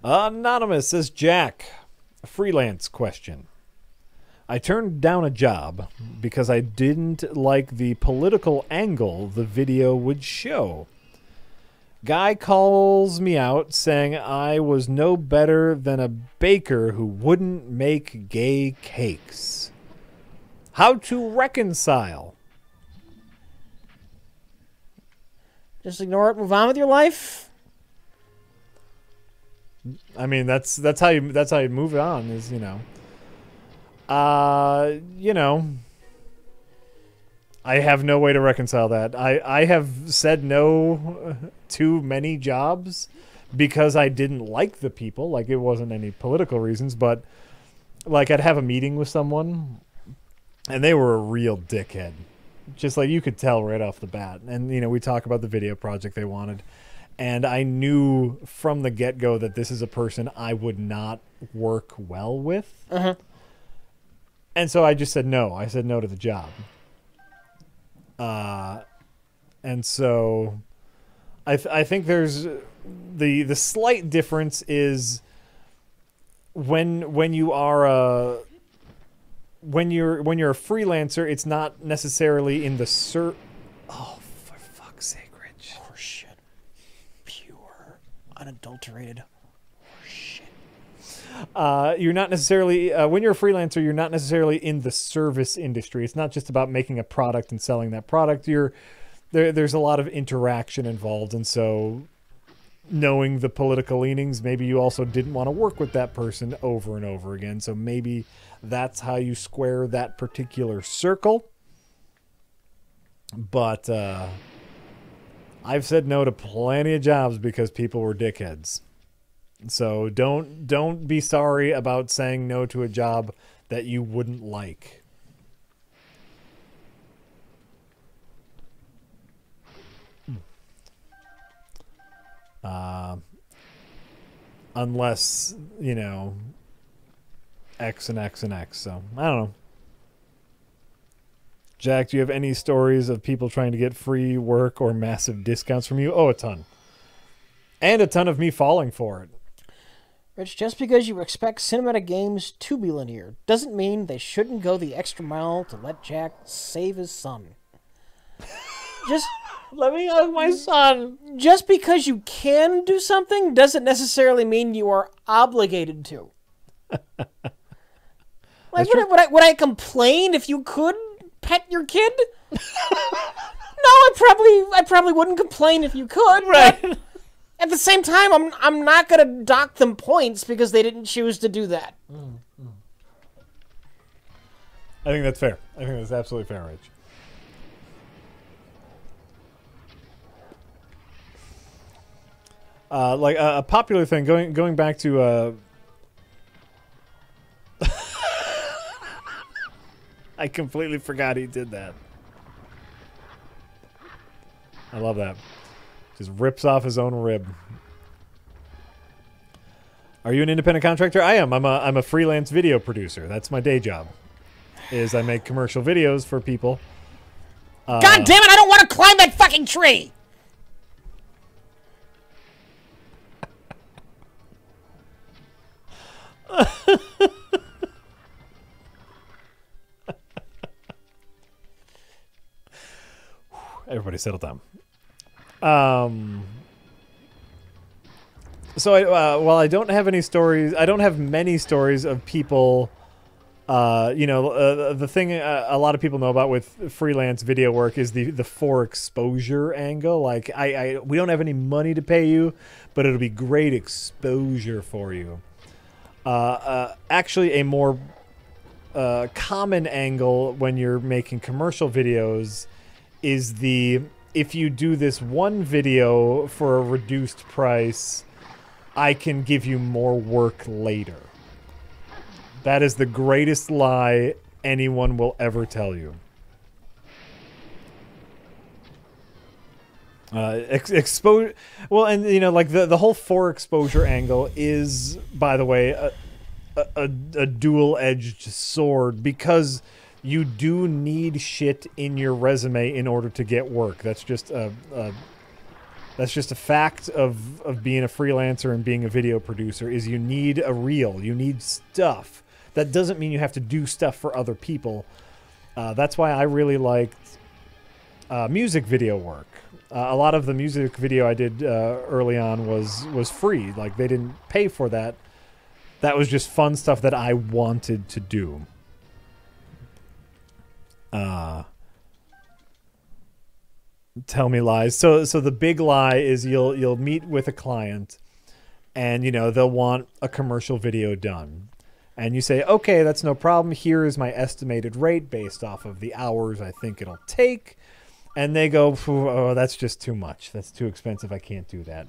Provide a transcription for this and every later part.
Anonymous says, Jack, a freelance question. I turned down a job because I didn't like the political angle the video would show. Guy calls me out saying I was no better than a baker who wouldn't make gay cakes. How to reconcile? Just ignore it, move on with your life. I mean, that's how you move on, is, you know. I have no way to reconcile that. I have said no to many jobs because I didn't like the people. Like, it wasn't any political reasons, but like, I'd have a meeting with someone and they were a real dickhead. Just like, you could tell right off the bat. And, you know, we talk about the video project they wanted. And I knew from the get-go that this is a person I would not work well with. Uh-huh. And so I just said no. I said no to the job. And so I think there's the slight difference is when you are when you're a freelancer, it's not necessarily in the oh, for fuck's sake, Rich. Horseshit. Pure, unadulterated horseshit. You're not necessarily when you're a freelancer, you're not necessarily in the service industry. It's not just about making a product and selling that product. There's a lot of interaction involved, and so knowing the political leanings, maybe you also didn't want to work with that person over and over again. So maybe that's how you square that particular circle. But I've said no to plenty of jobs because people were dickheads. So don't be sorry about saying no to a job that you wouldn't like. Unless, you know, X and X and X. So, I don't know. Jack, do you have any stories of people trying to get free work or massive discounts from you? Oh, a ton. And a ton of me falling for it. Rich, just because you expect cinematic games to be linear doesn't mean they shouldn't go the extra mile to let Jack save his son. Just... Let me hug my son. Just because you can do something doesn't necessarily mean you are obligated to. Like, would I complain if you could pet your kid? No, I probably wouldn't complain if you could. Right. But at the same time, I'm not gonna dock them points because they didn't choose to do that. I think that's fair. I think that's absolutely fair, Rich. Like a popular thing, going back to I completely forgot he did that. I love that. Just rips off his own rib. Are you an independent contractor? I am. I'm a freelance video producer. That's my day job. Is I make commercial videos for people. God damn it! I don't want to climb that fucking tree. Everybody settle down. So while I don't have any stories, I don't have many stories of people, the thing a lot of people know about with freelance video work is the for exposure angle. Like, we don't have any money to pay you, but it'll be great exposure for you. Actually, a more common angle when you're making commercial videos is if you do this one video for a reduced price, I can give you more work later. That is the greatest lie anyone will ever tell you. Expose. Well, and you know, like the whole for exposure angle is, by the way, a dual-edged sword, because you do need shit in your resume in order to get work. That's just That's just a fact of being a freelancer and being a video producer is you need a reel. You need stuff. That doesn't mean you have to do stuff for other people. That's why I really liked music video work. A lot of the music video I did early on was free. Like, they didn't pay for that. That was just fun stuff that I wanted to do. Tell me lies. So the big lie is you'll meet with a client, and they'll want a commercial video done, and you say, okay, that's no problem. Here is my estimated rate based off of the hours I think it'll take, and they go, oh, that's just too much. That's too expensive. I can't do that.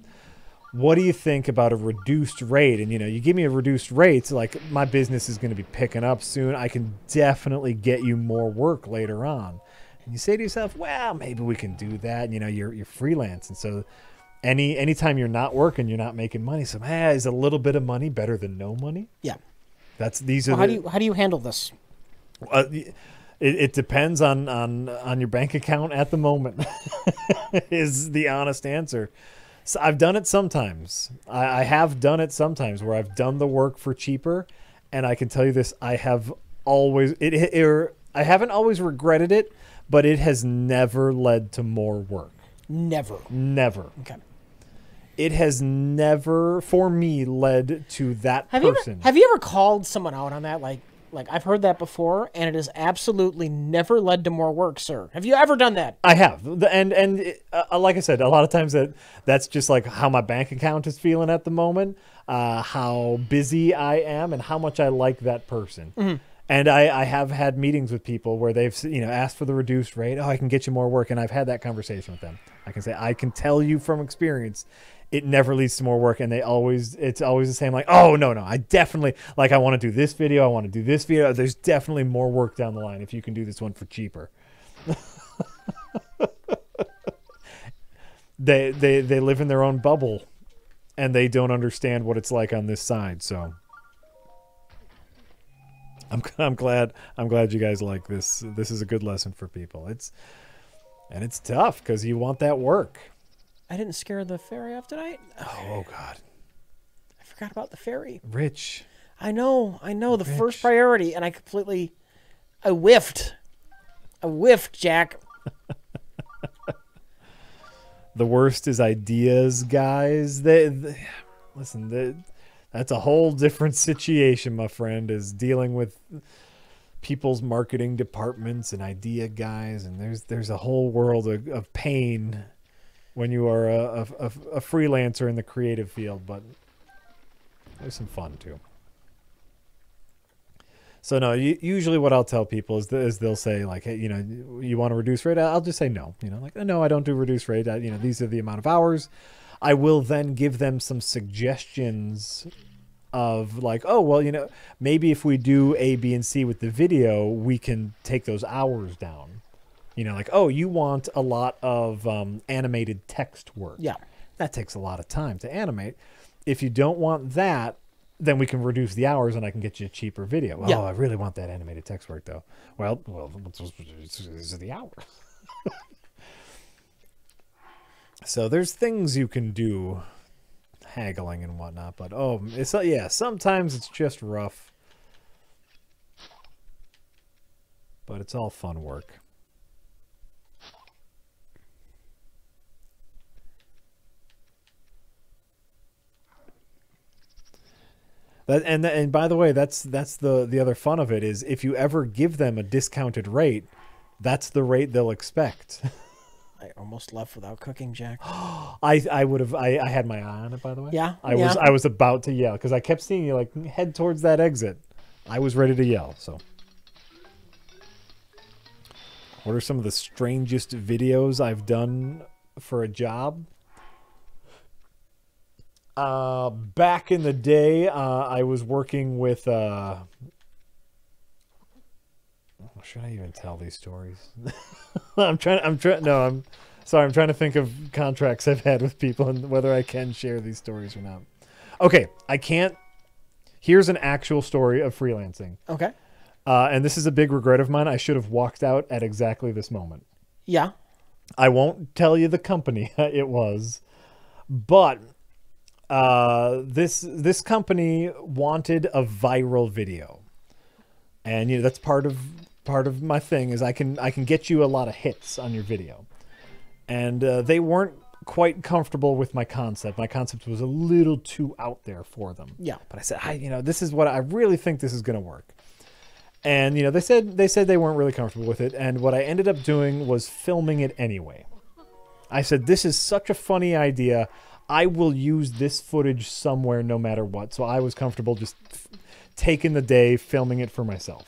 What do you think about a reduced rate? And you give me a reduced rate, like, my business is going to be picking up soon. I can definitely get you more work later on. And you say to yourself, well, maybe we can do that. You're freelance. And so anytime you're not working, you're not making money. So, is a little bit of money better than no money? Yeah. How do you handle this? It depends on your bank account at the moment is the honest answer. So I've done it sometimes. I have done it sometimes where I've done the work for cheaper. And I can tell you this, I haven't always regretted it, but it has never led to more work. Never. Okay. It has never, for me, led to that person. Have you ever called someone out on that? Like I've heard that before, and it has absolutely never led to more work, sir. Have you ever done that? I have. And like I said, a lot of times that's just like how my bank account is feeling at the moment, how busy I am, and how much I like that person. Mm-hmm. And I have had meetings with people where they've asked for the reduced rate. Oh, I can get you more work. And I've had that conversation with them. I can say, I can tell you from experience, it never leads to more work. And it's always the same, like, oh, no, I definitely, like, I want to do this video. I want to do this video. There's definitely more work down the line if you can do this one for cheaper. They live in their own bubble, and they don't understand what it's like on this side. So I'm glad you guys like this. This is a good lesson for people. It's tough because you want that work. I didn't scare the fairy off tonight. Oh God, I forgot about the fairy. Rich. I know. The Rich. First priority, and I whiffed, Jack. The worst is ideas, guys. Listen. That's a whole different situation, my friend, is dealing with people's marketing departments and idea guys. And there's a whole world of pain when you are a freelancer in the creative field, but there's some fun too. So no, usually what I'll tell people is they'll say, like, hey, you want to reduce rate? I'll just say no. Like, no, I don't do reduced rate. These are the amount of hours. I will then give them some suggestions of, like, oh, well, maybe if we do A, B, and C with the video, we can take those hours down. Like, oh, you want a lot of animated text work. Yeah. That takes a lot of time to animate. If you don't want that, then we can reduce the hours and I can get you a cheaper video. Yeah. Oh, I really want that animated text work, though. Well, these are the hours. So there's things you can do, haggling and whatnot, but sometimes it's just rough. But it's all fun work. And by the way, that's the other fun of it is if you ever give them a discounted rate, that's the rate they'll expect. I almost left without cooking, Jack. I had my eye on it, by the way. Yeah. I was about to yell because I kept seeing you like head towards that exit. I was ready to yell. So, what are some of the strangest videos I've done for a job? Back in the day, I was working with. Should I even tell these stories? I'm trying to think of contracts I've had with people and whether I can share these stories or not. Okay, I can't. Here's an actual story of freelancing. Okay. And this is a big regret of mine. I should have walked out at exactly this moment. Yeah. I won't tell you the company it was, But this company wanted a viral video, and that's part of my thing is I can get you a lot of hits on your video, and they weren't quite comfortable with my concept. My concept was a little too out there for them. Yeah. But I said, this is what I really think this is going to work. And they said they weren't really comfortable with it, and what I ended up doing was filming it anyway. I said, this is such a funny idea. I will use this footage somewhere no matter what. So I was comfortable just taking the day filming it for myself.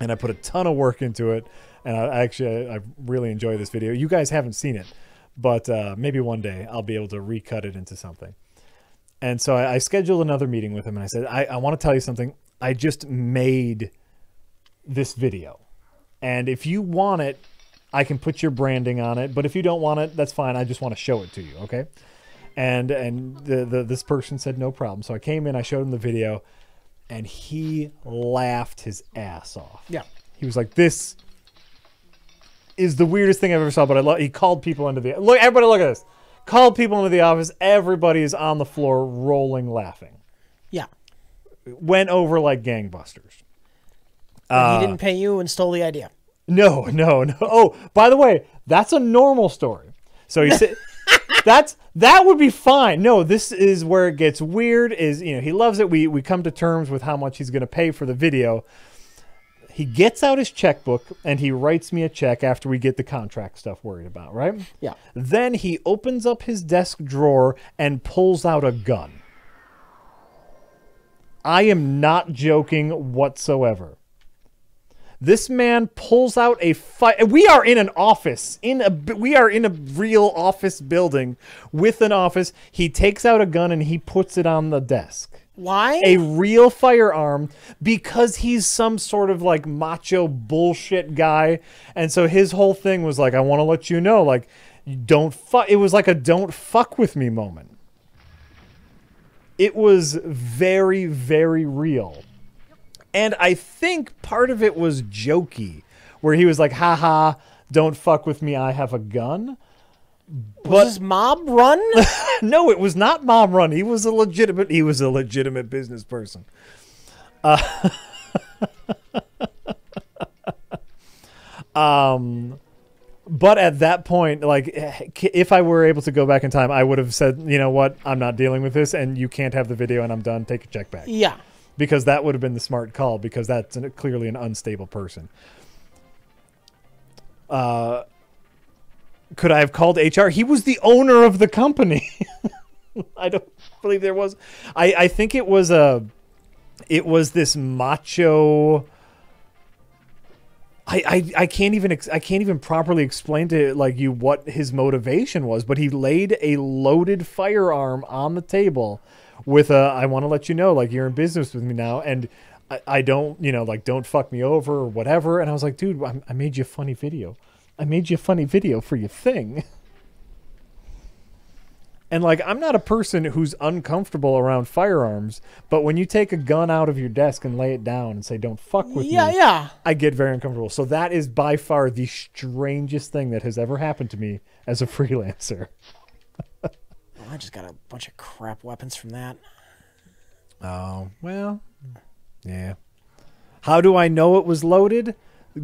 And I put a ton of work into it, and I really enjoy this video. You guys haven't seen it, but maybe one day I'll be able to recut it into something. And so I scheduled another meeting with him, and I said, I want to tell you something. I just made this video, and if you want it, I can put your branding on it, but if you don't want it, that's fine. I just want to show it to you, okay? And this person said no problem. So I came in, I showed him the video, and he laughed his ass off. Yeah. He was like, "This is the weirdest thing I've ever saw." But I love. He called people into the everybody look at this. Called people into the office. Everybody is on the floor rolling, laughing. Yeah. Went over like gangbusters. And he didn't pay you and stole the idea. No. Oh, by the way, that's a normal story. So he said that would be fine. No, this is where it gets weird. Is he loves it. We come to terms with how much he's going to pay for the video. He gets out his checkbook and he writes me a check after we get the contract stuff worried about, right? Yeah. Then he opens up his desk drawer and pulls out a gun. I am not joking whatsoever. This man pulls out a fight. We are in an office. We are in a real office building with an office. He takes out a gun and he puts it on the desk. Why? A real firearm, because he's some sort of like macho bullshit guy. And so his whole thing was like, I want to let you know, like, don't fuck. It was like a don't fuck with me moment. It was very, very real. And I think part of it was jokey, where he was like, haha, don't fuck with me, I have a gun. Was this mob run? No, it was not mob run. He was a legitimate business person. But at that point, like, if I were able to go back in time, I would have said, you know what, I'm not dealing with this, and you can't have the video, and I'm done. Take your check back. Yeah. Because that would have been the smart call, because that's clearly an unstable person. Could I have called HR? He was the owner of the company. I don't believe there was. I think it was this macho. I can't even properly explain to you what his motivation was, but he laid a loaded firearm on the table with I want to let you know, like, you're in business with me now, and I don't, don't fuck me over or whatever. And I was like, dude, I made you a funny video. I made you a funny video for your thing. And like, I'm not a person who's uncomfortable around firearms, but when you take a gun out of your desk and lay it down and say, don't fuck with me, yeah, I get very uncomfortable. So that is by far the strangest thing that has ever happened to me as a freelancer. I just got a bunch of crap weapons from that. Oh, well, yeah. How do I know it was loaded?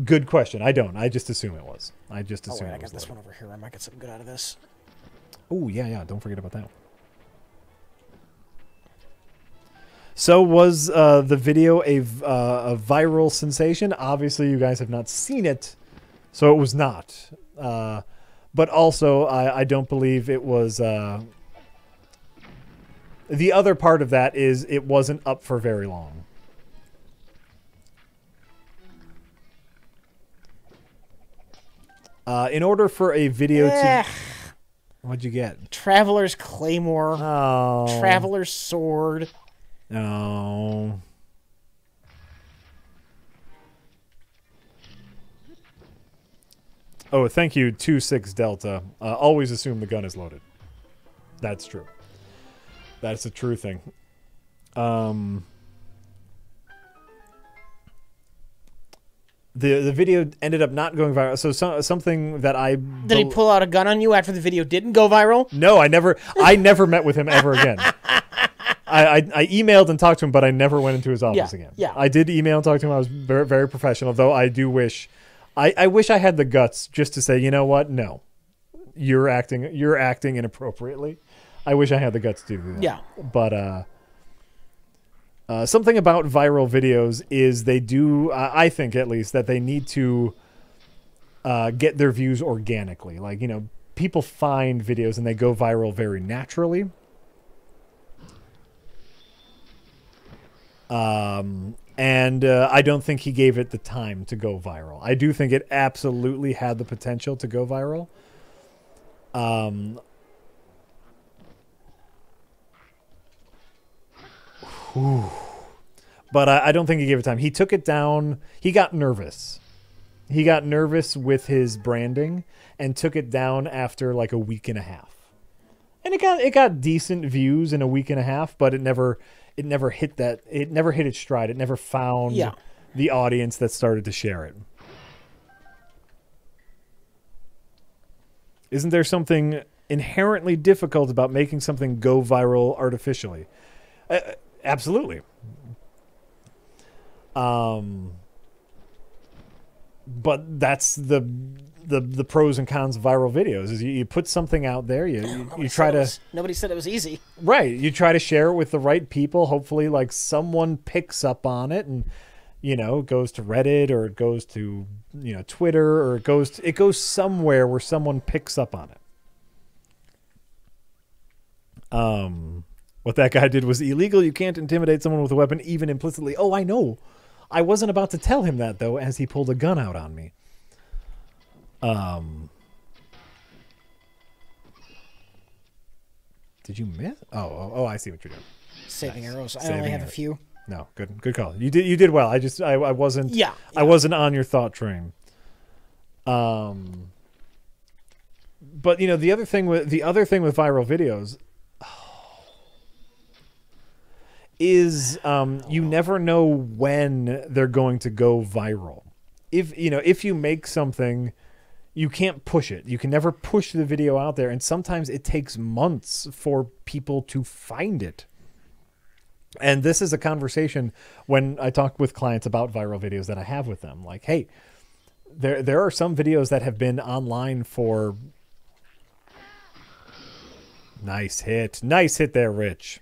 Good question. I don't. I just assume it was. I just assume it was. I got this loaded. one over here. I might get something good out of this. Oh, yeah. Don't forget about that. So was the video a viral sensation? Obviously, you guys have not seen it, so it was not. But also, I don't believe it was... the other part of that is it wasn't up for very long. In order for a video to... What'd you get? Traveler's Claymore. Oh. Traveler's Sword. Oh. Oh, thank you, 26 Delta. Always assume the gun is loaded. That's true. That's a true thing. the video ended up not going viral. So something that I Did he pull out a gun on you after the video didn't go viral? No, I never met with him ever again. I emailed and talked to him, but I never went into his office again. Yeah. I did email and talk to him. I was very, very professional, though I do wish I wish I had the guts just to say, you know what? No. You're acting inappropriately. I wish I had the guts to do that. Yeah. But something about viral videos is they do, I think at least, that they need to get their views organically. Like, people find videos and they go viral very naturally. And I don't think he gave it the time to go viral. I do think it absolutely had the potential to go viral. But I don't think he gave it time. He took it down. He got nervous. He got nervous with his branding and took it down after like a week and a half. And it got decent views in a week and a half, but it never hit its stride. It never found the audience that started to share it. Isn't there something inherently difficult about making something go viral artificially? Absolutely. But that's the pros and cons of viral videos is you put something out there, you try to... Nobody said it was easy. Right. You try to share it with the right people. Hopefully, like, someone picks up on it and, it goes to Reddit or it goes to, Twitter or it goes somewhere where someone picks up on it. What that guy did was illegal. You can't intimidate someone with a weapon, even implicitly. Oh, I know. I wasn't about to tell him that, though, as he pulled a gun out on me. Did you miss? Oh, I see what you're doing. Saving arrows. I Saving only have a arrows. few. No, good call. You did well. I wasn't. Yeah. I wasn't on your thought train. But the other thing with viral videos is you never know when they're going to go viral. If you make something, you can't push it. You can never push the video out there, and sometimes it takes months for people to find it. And this is a conversation when I talk with clients about viral videos that I have with them. Like, hey, there are some videos that have been online for... Nice hit there, Rich.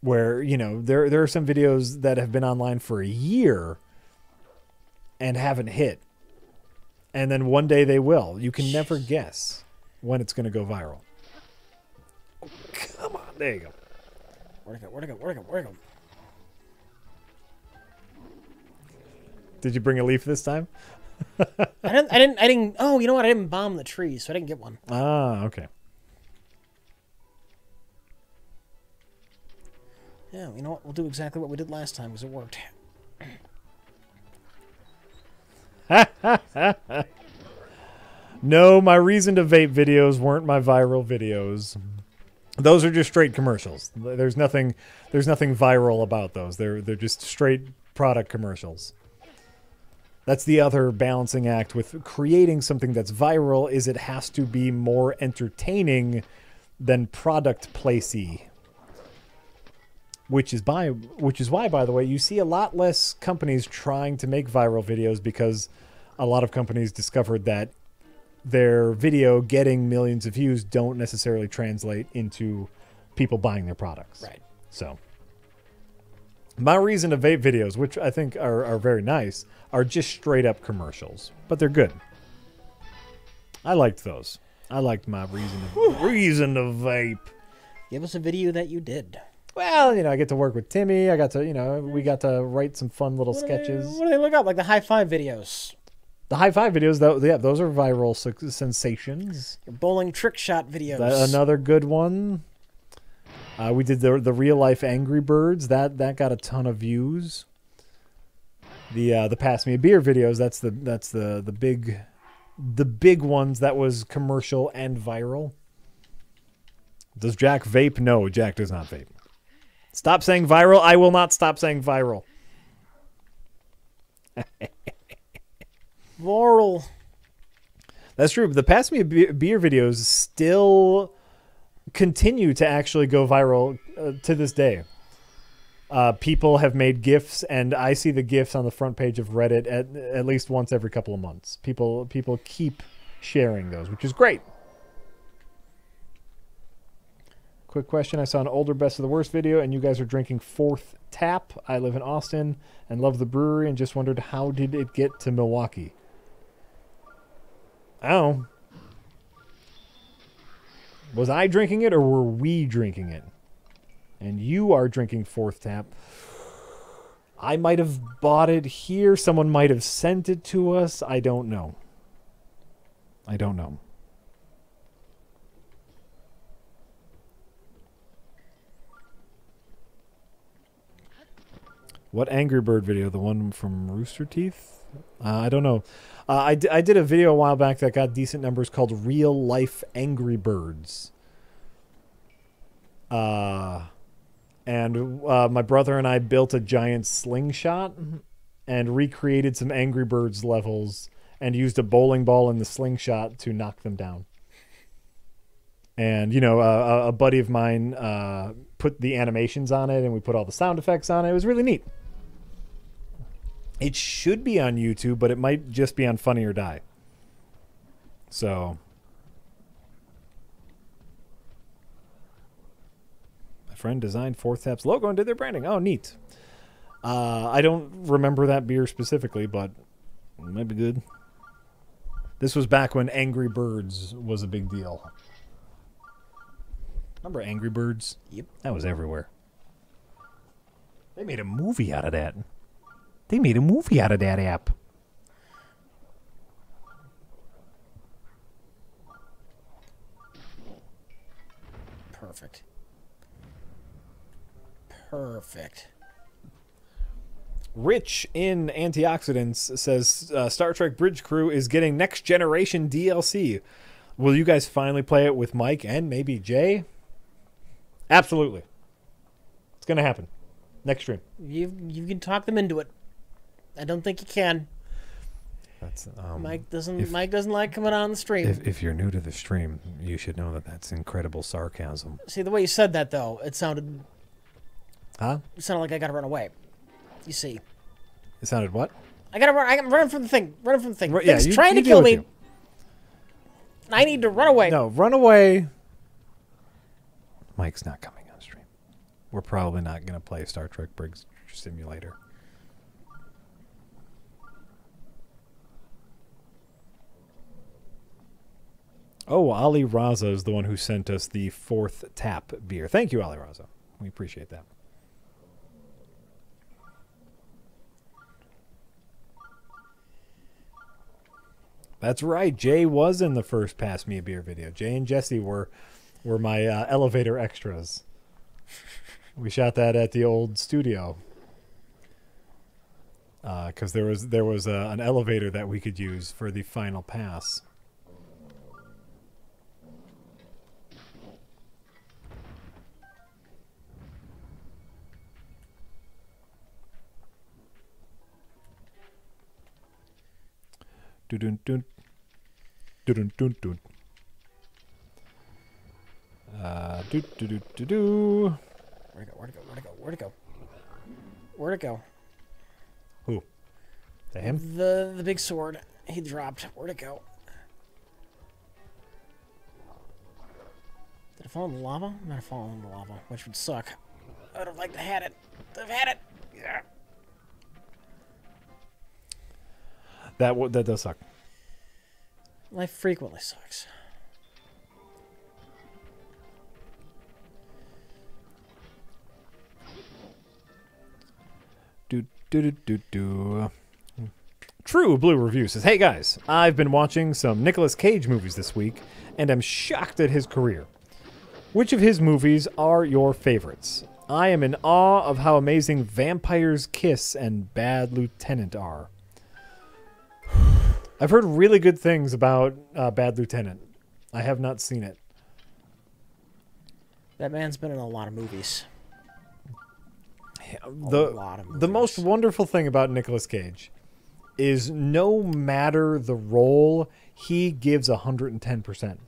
Where, there are some videos that have been online for a year and haven't hit. And then one day they will. You can never guess when it's going to go viral. Oh, come on. There you go. Where'd it go? Did you bring a leaf this time? I didn't. Oh, you know what? I didn't bomb the tree, so I didn't get one. Ah, okay. Yeah, you know what? We'll do exactly what we did last time because it worked. No, my reason to vape videos weren't my viral videos. Those are just straight commercials. There's nothing viral about those. They're just straight product commercials. That's the other balancing act with creating something that's viral is it has to be more entertaining than product placey. Which is why, by the way, you see a lot less companies trying to make viral videos because a lot of companies discovered that their video getting millions of views don't necessarily translate into people buying their products. Right. So my reason to vape videos, which I think are very nice, are just straight up commercials, but they're good. I liked those. I liked my reason to vape. Give us a video that you did. Well, I get to work with Timmy. I got to, we got to write some fun little sketches. What do they look up? Like the high five videos. The high five videos, though, yeah, those are viral sensations. Your bowling trick shot videos. Another good one. We did the real life Angry Birds. That got a ton of views. The Pass Me a Beer videos. That's the big ones that was commercial and viral. Does Jack vape? No, Jack does not vape. Stop saying viral. I will not stop saying viral. Laurel. That's true. But the Pass Me a Beer videos still continue to actually go viral to this day. People have made GIFs, and I see the GIFs on the front page of Reddit at least once every couple of months. People keep sharing those, which is great. Quick question. I saw an older Best of the Worst video, and you guys are drinking Fourth Tap. I live in Austin and love the brewery, and just wondered, how did it get to Milwaukee? I don't know. Was I drinking it, or were we drinking it? And you are drinking Fourth Tap. I might have bought it here. Someone might have sent it to us. I don't know. I don't know. What Angry Bird video? The one from Rooster Teeth? I don't know. I did a video a while back that got decent numbers called Real Life Angry Birds. And my brother and I built a giant slingshot and recreated some Angry Birds levels and used a bowling ball in the slingshot to knock them down. And, you know, a buddy of mine put the animations on it, and we put all the sound effects on it. It was really neat. It should be on YouTube, but it might just be on Funny or Die. So... friend designed Fourth Tap's logo and did their branding. Oh, neat. I don't remember that beer specifically, but it might be good. This was back when Angry Birds was a big deal. Remember Angry Birds? Yep. That was everywhere. They made a movie out of that. They made a movie out of that app. Perfect. Perfect. Rich in Antioxidants says Star Trek Bridge Crew is getting next generation DLC. Will you guys finally play it with Mike and maybe Jay? Absolutely. It's going to happen. Next stream. You can talk them into it. I don't think you can. That's Mike doesn't like coming on the stream. If you're new to the stream, you should know that that's incredible sarcasm. See, the way you said that, though, it sounded... Huh? It sounded like I gotta run away. You see. It sounded what? I'm running from the thing. Running from the thing. Yeah, Thing's trying to kill me. I need to run away. No, run away. Mike's not coming on stream. We're probably not going to play Star Trek Bridge Simulator. Oh, Ali Raza is the one who sent us the Fourth Tap beer. Thank you, Ali Raza. We appreciate that. That's right. Jay was in the first Pass Me a Beer video. Jay and Jesse were my elevator extras. We shot that at the old studio because there was an elevator that we could use for the final pass. Dun dun dun dun dun. Do. Where'd it go? Where'd it go? Who? To him? The big sword he dropped. Where'd it go? Did it fall in the lava? It might have fallen in the lava, which would suck. I would have liked to have it. Yeah. That does suck. Life frequently sucks. Do. True Blue Review says, "Hey guys, I've been watching some Nicolas Cage movies this week, and I'm shocked at his career. Which of his movies are your favorites? I am in awe of how amazing Vampire's Kiss and Bad Lieutenant are." I've heard really good things about Bad Lieutenant. I have not seen it. That man's been in a lot of movies. lot of The most movies. wonderful thing about Nicolas Cage is no matter the role, he gives 110%.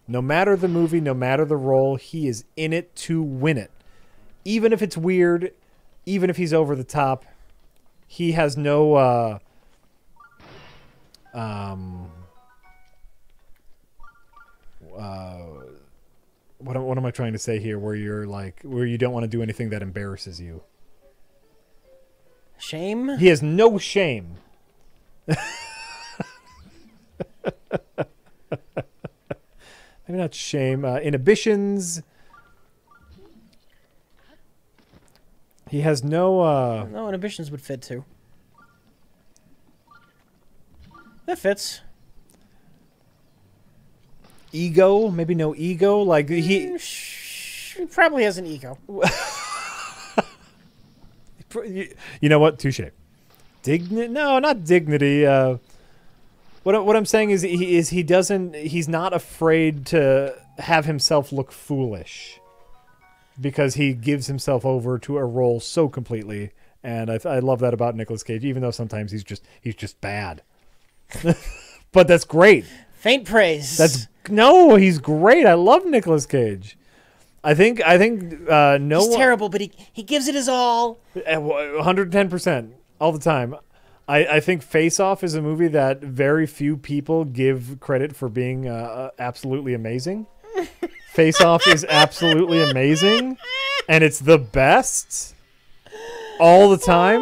No matter the movie, no matter the role, he is in it to win it. Even if it's weird, even if he's over the top, he has no what am I trying to say here, where you're like, where you don't want to do anything that embarrasses you. Shame? He has no shame. Maybe not shame. Inhibitions. He has no. No, inhibitions would fit too. That fits. Ego. Maybe no ego. Like he Probably has an ego. You know what? Touche. No, not dignity. What I'm saying is he's not afraid to have himself look foolish, because he gives himself over to a role so completely, and I love that about Nicolas Cage. Even though sometimes he's just bad, but that's great. Faint praise. He's great. I love Nicolas Cage. I think no He's one, terrible, but he gives it his all. 110% all the time. I think Face Off is a movie that very few people give credit for being absolutely amazing. Face Off is absolutely amazing, and it's the best all the time.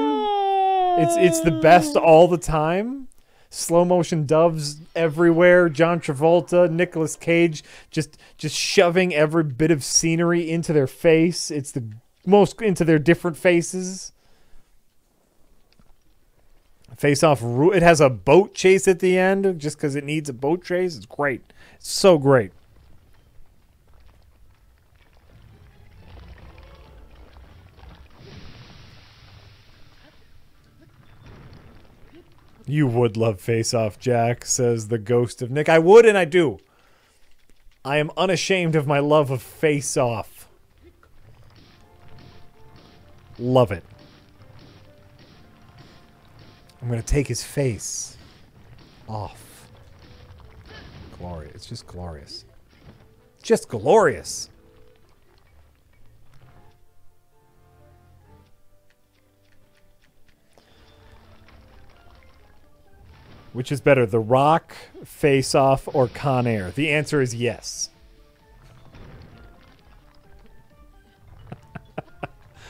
It's the best all the time. Slow motion doves everywhere. John Travolta, Nicolas Cage, just shoving every bit of scenery into their face. It's the most into their different faces. Face Off, it has a boat chase at the end just because it needs a boat chase. It's great. It's so great. You would love Face Off, Jack, says the ghost of Nick. I would, and I do. I am unashamed of my love of Face Off. Love it. I'm going to take his face off. Glorious. It's just glorious. Just glorious. Which is better, The Rock, Face Off, or Con Air? The answer is yes.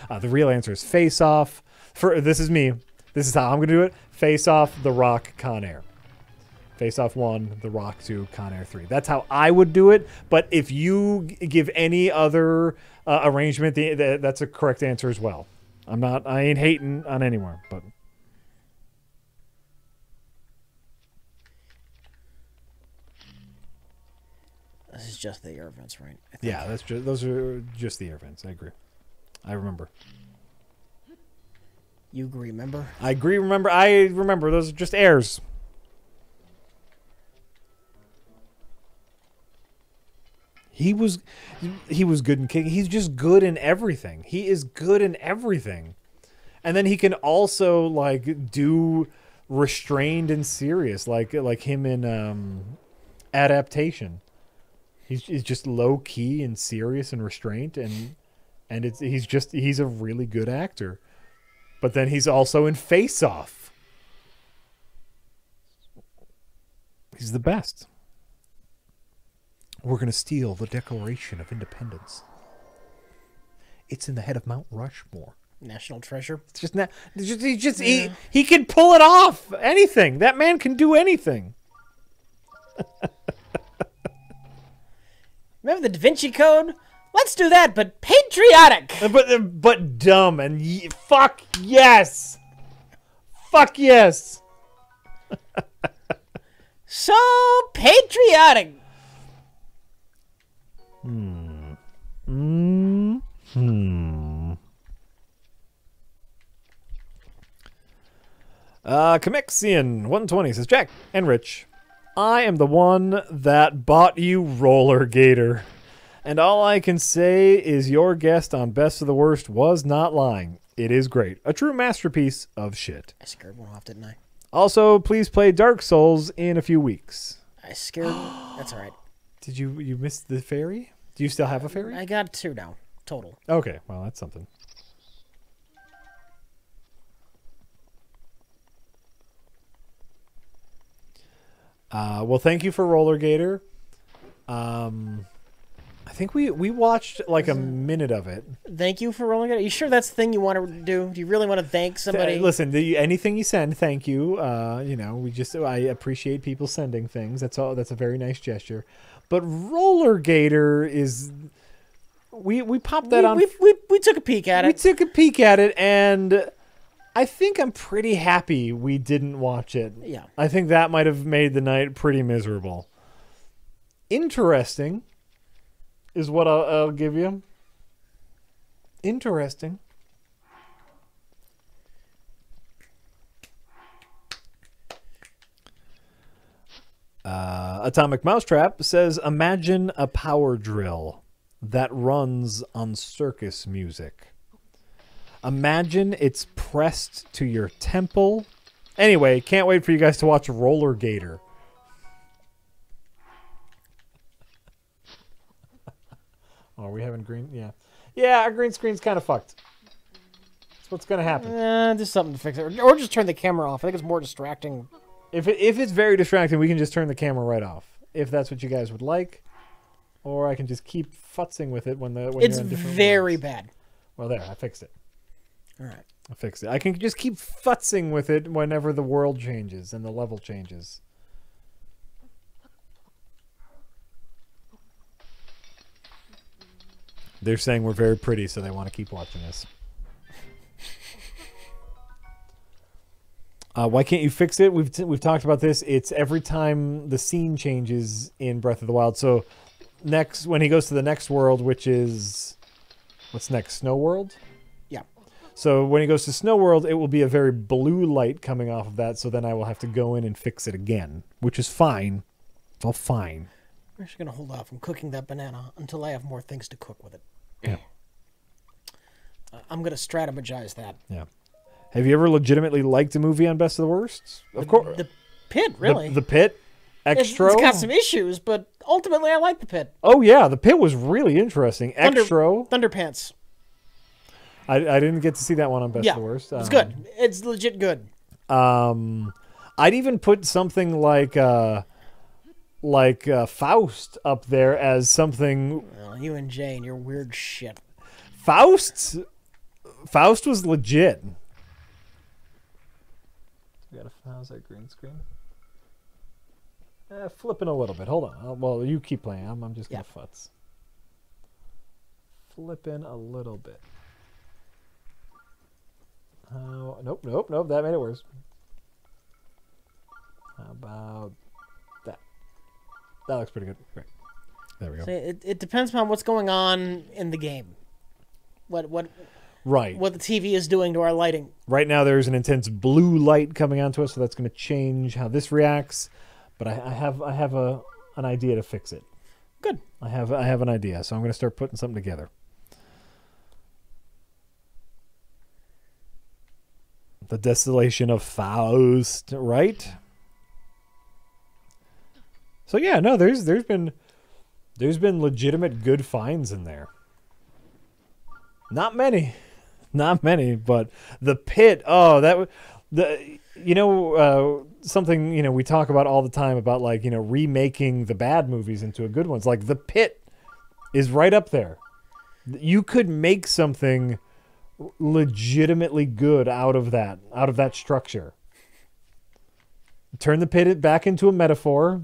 The real answer is Face Off. This is me. This is how I'm going to do it. Face Off, The Rock, Con Air. Face Off 1, The Rock 2, Con Air 3. That's how I would do it. But if you give any other arrangement, that's a correct answer as well. I ain't hating on anyone, but... This is just the air events, right? I think. Yeah, those are just the air vents. I agree. I remember. You agree, remember? I agree. I remember. Those are just airs. He was good in King. He's just good in everything. He is good in everything. And then he can also like do Restrained and Serious, like him in Adaptation. He's just low key and serious and restrained, and he's a really good actor. But then he's also in Face Off. He's the best. We're gonna steal the Declaration of Independence. It's in the head of Mount Rushmore. National treasure. It's just not. He can pull it off. Anything. That man can do anything. Remember the Da Vinci Code? Let's do that, but patriotic. But dumb and fuck yes. Fuck yes. So patriotic. Comexian 120 says, Jack and Rich, I am the one that bought you Roller Gator. And all I can say is your guest on Best of the Worst was not lying. It is great. A true masterpiece of shit. I scared one off, didn't I? Also, please play Dark Souls in a few weeks. I scared. That's all right. Did you miss the fairy? Do you still have a fairy? I got 2 now total. Okay, well, that's something. Well, thank you for Roller Gator. I think we watched like a minute of it. Thank you for rolling it. Are you sure that's the thing you want to do? Do you really want to thank somebody? Listen, anything you send, thank you. You know, I appreciate people sending things. That's all. That's a very nice gesture. But Roller Gator is. We popped that on. We took a peek at it. We took a peek at it, and I think I'm pretty happy we didn't watch it. Yeah. I think that might have made the night pretty miserable. Interesting is what I'll give you. Interesting. Atomic Mousetrap says, imagine a power drill that runs on circus music. Imagine it's pressed to your temple. Anyway, can't wait for you guys to watch Roller Gator. Oh, are we having green? Yeah. Yeah, our green screen's kind of fucked. That's what's going to happen. Just something to fix it. Or just turn the camera off. I think it's more distracting. If it's very distracting, we can just turn the camera right off. If that's what you guys would like. Or I can just keep futzing with it when it's you're in different very modes. bad. Well, there, I fixed it. All right. I fixed it. I can just keep futzing with it whenever the world changes and the level changes. They're saying we're very pretty, so they want to keep watching us. Why can't you fix it? We've talked about this. It's every time the scene changes in Breath of the Wild. So next, when he goes to the next world, which is what's next, Snow World? Yeah. So when he goes to Snow World, it will be a very blue light coming off of that. So then I will have to go in and fix it again, which is fine. It's all fine. I'm actually going to hold off from cooking that banana until I have more things to cook with it. Yeah. I'm going to strategize that. Yeah. Have you ever legitimately liked a movie on Best of the Worst? Of course. The Pit, really. The Pit? Extra? It's got some issues, but ultimately I like The Pit. Oh, yeah. The Pit was really interesting. Extra. Thunderpants. I didn't get to see that one on Best of the Worst. It's good. It's legit good. I'd even put something like Faust up there as something. Well, you and Jane, you're weird shit. Faust was legit. How's that green screen? Flipping a little bit. Hold on. Well, you keep playing. I'm just gonna futz. Flipping a little bit. Nope. That made it worse. How about that? That looks pretty good. Great. There we go. So it depends upon what's going on in the game. Right. What the TV is doing to our lighting. Right now there's an intense blue light coming onto us, so that's going to change how this reacts. But I have an idea to fix it. Good. I have an idea, so I'm going to start putting something together. The Desolation of Faust, right? So yeah, no, there's been legitimate good finds in there. Not many, but The Pit. Oh, something we talk about all the time about remaking the bad movies into a good ones. Like The Pit is right up there. You could make something legitimately good out of that structure. Turn The Pit back into a metaphor.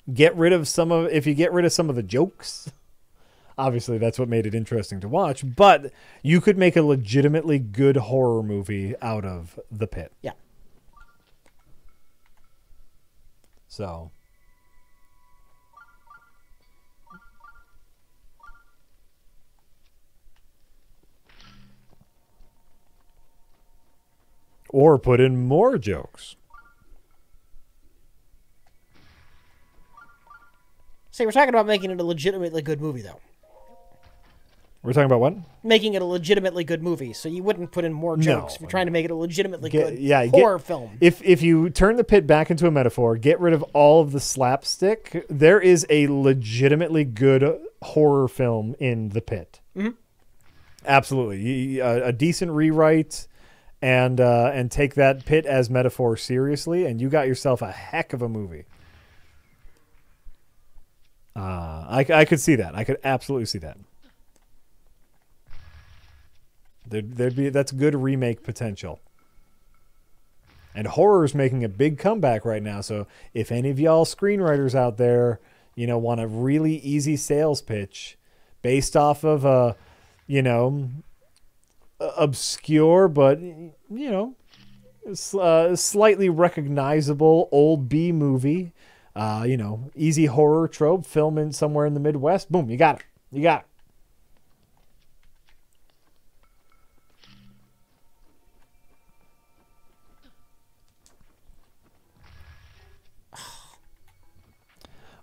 If you get rid of some of the jokes. Obviously, that's what made it interesting to watch. But you could make a legitimately good horror movie out of The Pit. Yeah. So. Or put in more jokes. See, we're talking about making it a legitimately good movie, though. We're talking about what? Making it a legitimately good movie. So you wouldn't put in more jokes if you're trying to make it a legitimately good horror film. If you turn the Pit back into a metaphor, get rid of all of the slapstick, there is a legitimately good horror film in the Pit. Mm-hmm. Absolutely. A decent rewrite and take that Pit as metaphor seriously, and you got yourself a heck of a movie. I could see that. I could absolutely see that. That's good remake potential. And horror's making a big comeback right now. So if any of y'all screenwriters out there, want a really easy sales pitch based off of a, obscure but slightly recognizable old B movie, easy horror trope, filming somewhere in the Midwest, boom, you got it.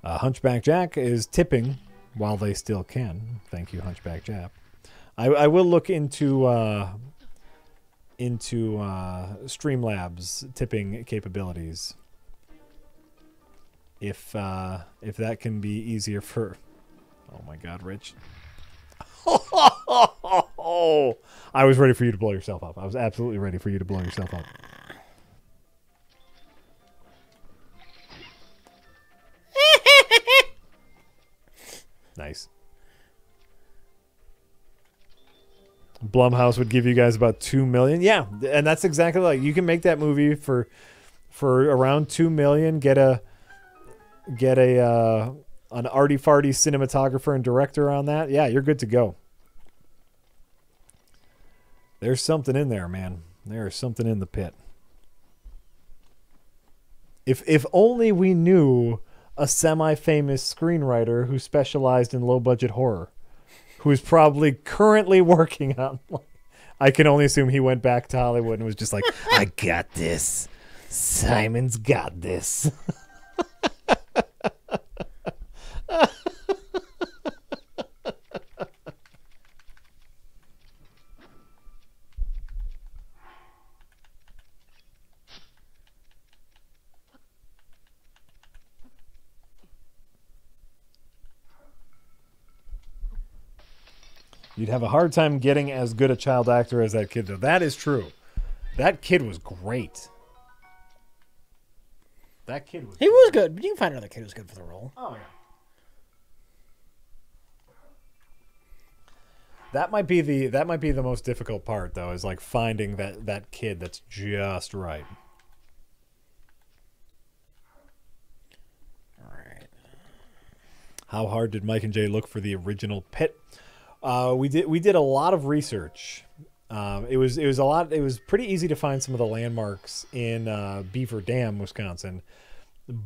Hunchback Jack is tipping while they still can. Thank you, Hunchback Jack. I will look into Streamlabs tipping capabilities. If that can be easier for... Oh my God, Rich. I was ready for you to blow yourself up. I was absolutely ready for you to blow yourself up. Nice. Blumhouse would give you guys about $2 million. Yeah, and that's exactly like you can make that movie for around $2 million. Get an arty farty cinematographer and director on that. Yeah, you're good to go. There's something in there, man. There is something in the Pit. If only we knew a semi-famous screenwriter who specialized in low-budget horror, who is probably currently working on... I can only assume he went back to Hollywood and was just like, I got this. Simon's got this. You'd have a hard time getting as good a child actor as that kid, though. That is true. That kid was great. That kid was... He was good, but you can find another kid who's good for the role. Oh, yeah. That might be the most difficult part, though, is like finding that kid that's just right. All right. How hard did Mike and Jay look for the original Pit? We did a lot of research. It was pretty easy to find some of the landmarks in Beaver Dam, Wisconsin,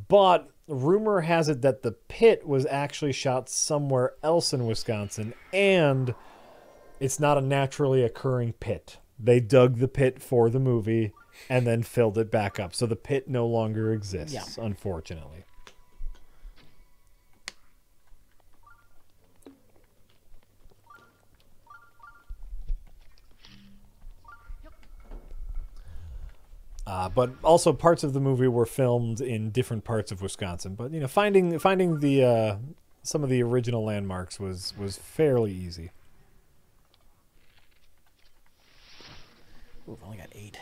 but rumor has it that the Pit was actually shot somewhere else in Wisconsin, and it's not a naturally occurring pit. They dug the pit for the movie and then filled it back up, so the Pit no longer exists, unfortunately. But also parts of the movie were filmed in different parts of Wisconsin. But finding the some of the original landmarks was fairly easy. Ooh, I've only got 8.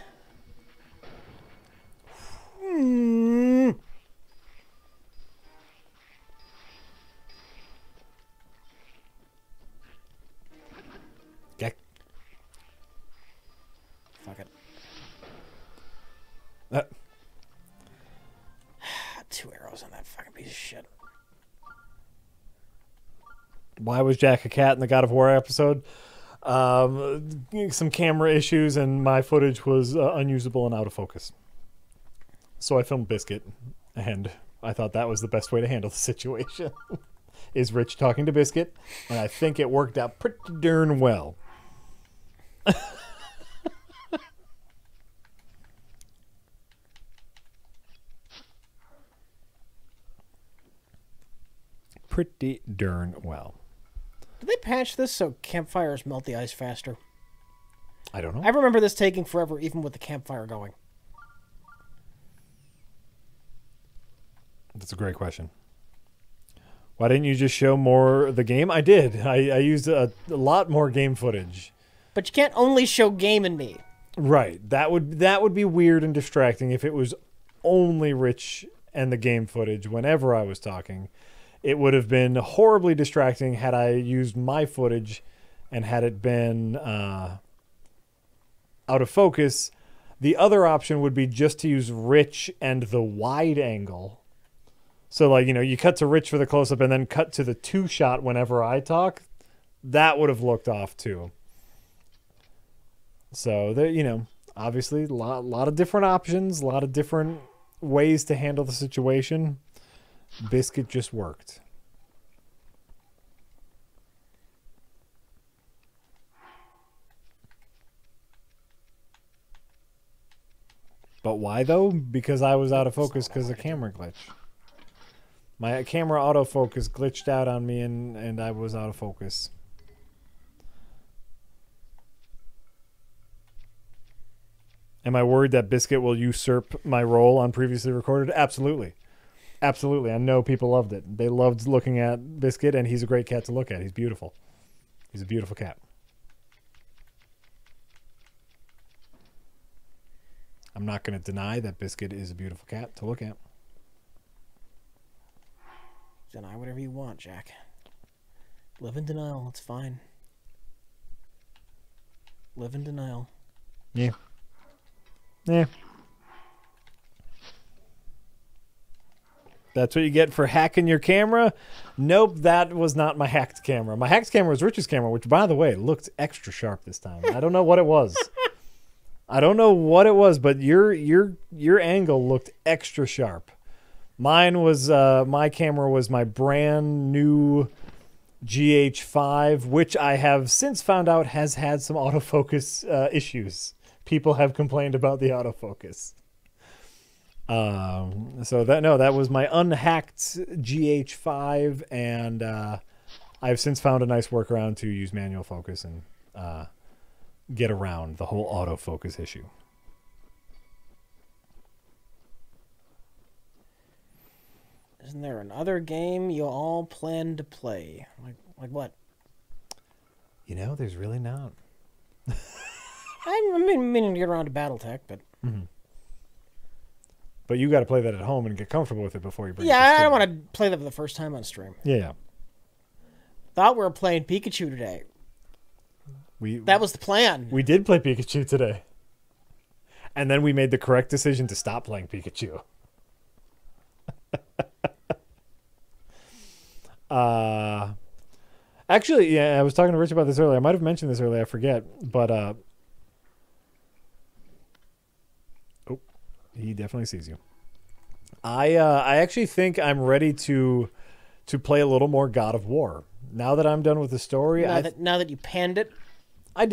Okay. Fuck it. 2 arrows on that fucking piece of shit. Why was Jack a cat in the God of War episode? Some camera issues, and my footage was unusable and out of focus. So I filmed Biscuit, and I thought that was the best way to handle the situation. Is Rich talking to Biscuit, and I think it worked out pretty darn well. Pretty darn well. Did they patch this so campfires melt the ice faster? I don't know. I remember this taking forever, even with the campfire going. That's a great question. Why didn't you just show more of the game? I did. I used a lot more game footage. But you can't only show game and me. Right. That would be weird and distracting if it was only Rich and the game footage whenever I was talking. It would have been horribly distracting had I used my footage and had it been out of focus. The other option would be just to use Rich and the wide angle. So, like, you cut to Rich for the close-up and then cut to the two-shot whenever I talk. That would have looked off, too. So, there, obviously, a lot of different options, a lot of different ways to handle the situation. Biscuit just worked. But why, though? Because I was out of focus because of camera glitch. My camera autofocus glitched out on me and I was out of focus. Am I worried that Biscuit will usurp my role on Previously Recorded? Absolutely. Absolutely. I know people loved it. They loved looking at Biscuit, and he's a great cat to look at. He's beautiful. He's a beautiful cat. I'm not going to deny that Biscuit is a beautiful cat to look at. Deny whatever you want, Jack. Live in denial. It's fine. Live in denial. Yeah. Yeah. That's what you get for hacking your camera? Nope, that was not my hacked camera. My hacked camera was Rich's camera, which, by the way, looked extra sharp this time. I don't know what it was. I don't know what it was, but your angle looked extra sharp. Mine was my camera was my brand new GH5, which I have since found out has had some autofocus issues. People have complained about the autofocus. So that was my unhacked GH5, and I've since found a nice workaround to use manual focus and get around the whole autofocus issue. Isn't there another game you all plan to play? Like what? There's really not. I'm meaning to get around to BattleTech, but... Mm-hmm. But you got to play that at home and get comfortable with it before you bring it to Yeah, I stream. don't want to play that for the first time on stream. Yeah. Thought we were playing Pikachu today. That was the plan. We did play Pikachu today. And then we made the correct decision to stop playing Pikachu. Actually, yeah, I was talking to Rich about this earlier. I might have mentioned this earlier. I forget. But, oh, he definitely sees you. I actually think I'm ready to play a little more God of War. Now that I'm done with the story. Now that you panned it? I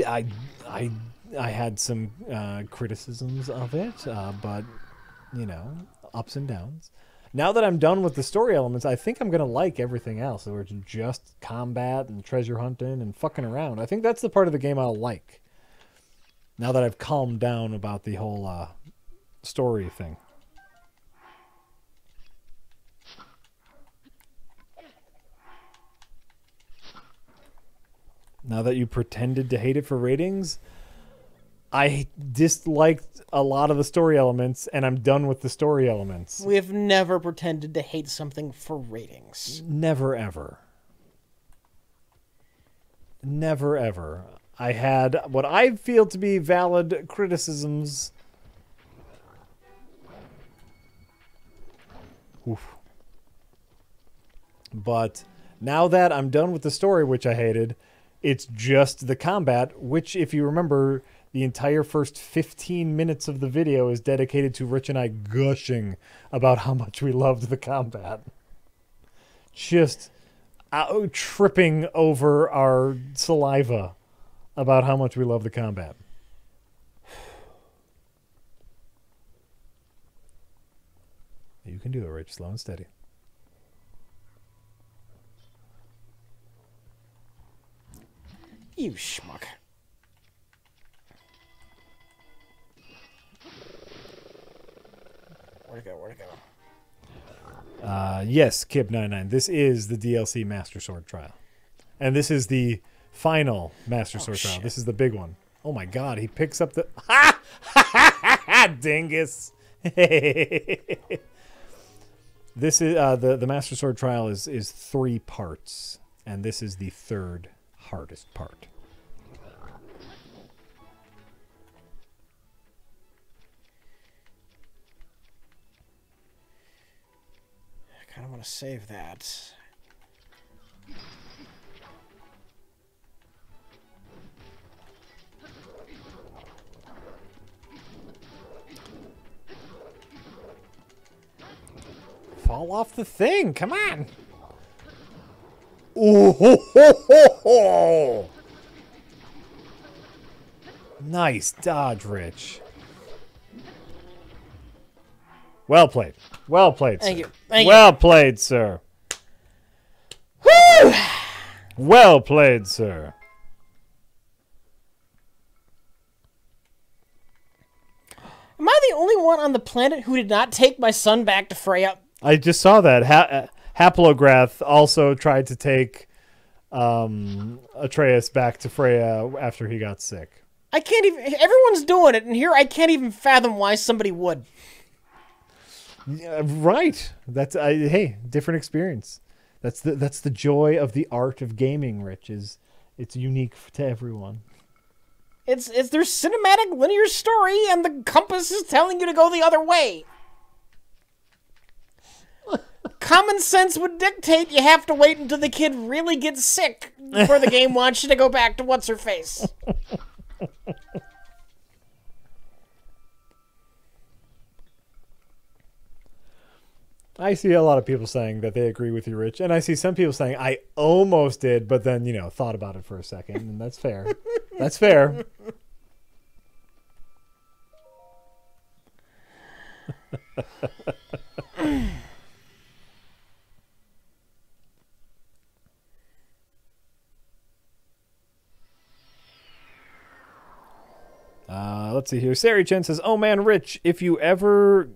had some criticisms of it, but, ups and downs. Now that I'm done with the story elements, I think I'm going to like everything else, where it's just combat and treasure hunting and fucking around. I think that's the part of the game I'll like. Now that I've calmed down about the whole story thing. Now that you pretended to hate it for ratings, I disliked a lot of the story elements, and I'm done with the story elements. We have never pretended to hate something for ratings. Never, ever. Never, ever. I had what I feel to be valid criticisms. Oof. But now that I'm done with the story, which I hated, it's just the combat, which, if you remember, the entire first 15 minutes of the video is dedicated to Rich and I gushing about how much we loved the combat. Just tripping over our saliva about how much we love the combat. You can do it, Rich. Slow and steady. You schmuck. Where'd it go? Where'd it go? Yes, Kib99. This is the DLC Master Sword Trial. And this is the final Master Sword Trial. Shit. This is the big one. Oh my god, he picks up the... Ha! Dingus! This is the Master Sword Trial is 3 parts, and this is the 3rd hardest part. I kind of want to save that. Fall off the thing, come on! Ooh, ho, ho, ho, ho. Nice dodge, Rich. Well played. Well played, sir. Thank you. Thank you. Well played, sir. Woo! Well played, sir. Am I the only one on the planet who did not take my son back to Freya? I just saw that. Haplograth also tried to take Atreus back to Freya after he got sick. I can't even... Everyone's doing it, and here I can't even fathom why somebody would. Yeah, right. That's hey, different experience. That's the joy of the art of gaming, Rich. It's unique to everyone. It's their cinematic linear story, and the compass is telling you to go the other way. Common sense would dictate you have to wait until the kid really gets sick before the game wants you to go back to what's-her-face. I see a lot of people saying that they agree with you, Rich, and I see some people saying I almost did, but then thought about it for a second, and that's fair. That's fair. Let's see here. Sari Chen says, "Oh man, Rich, if you ever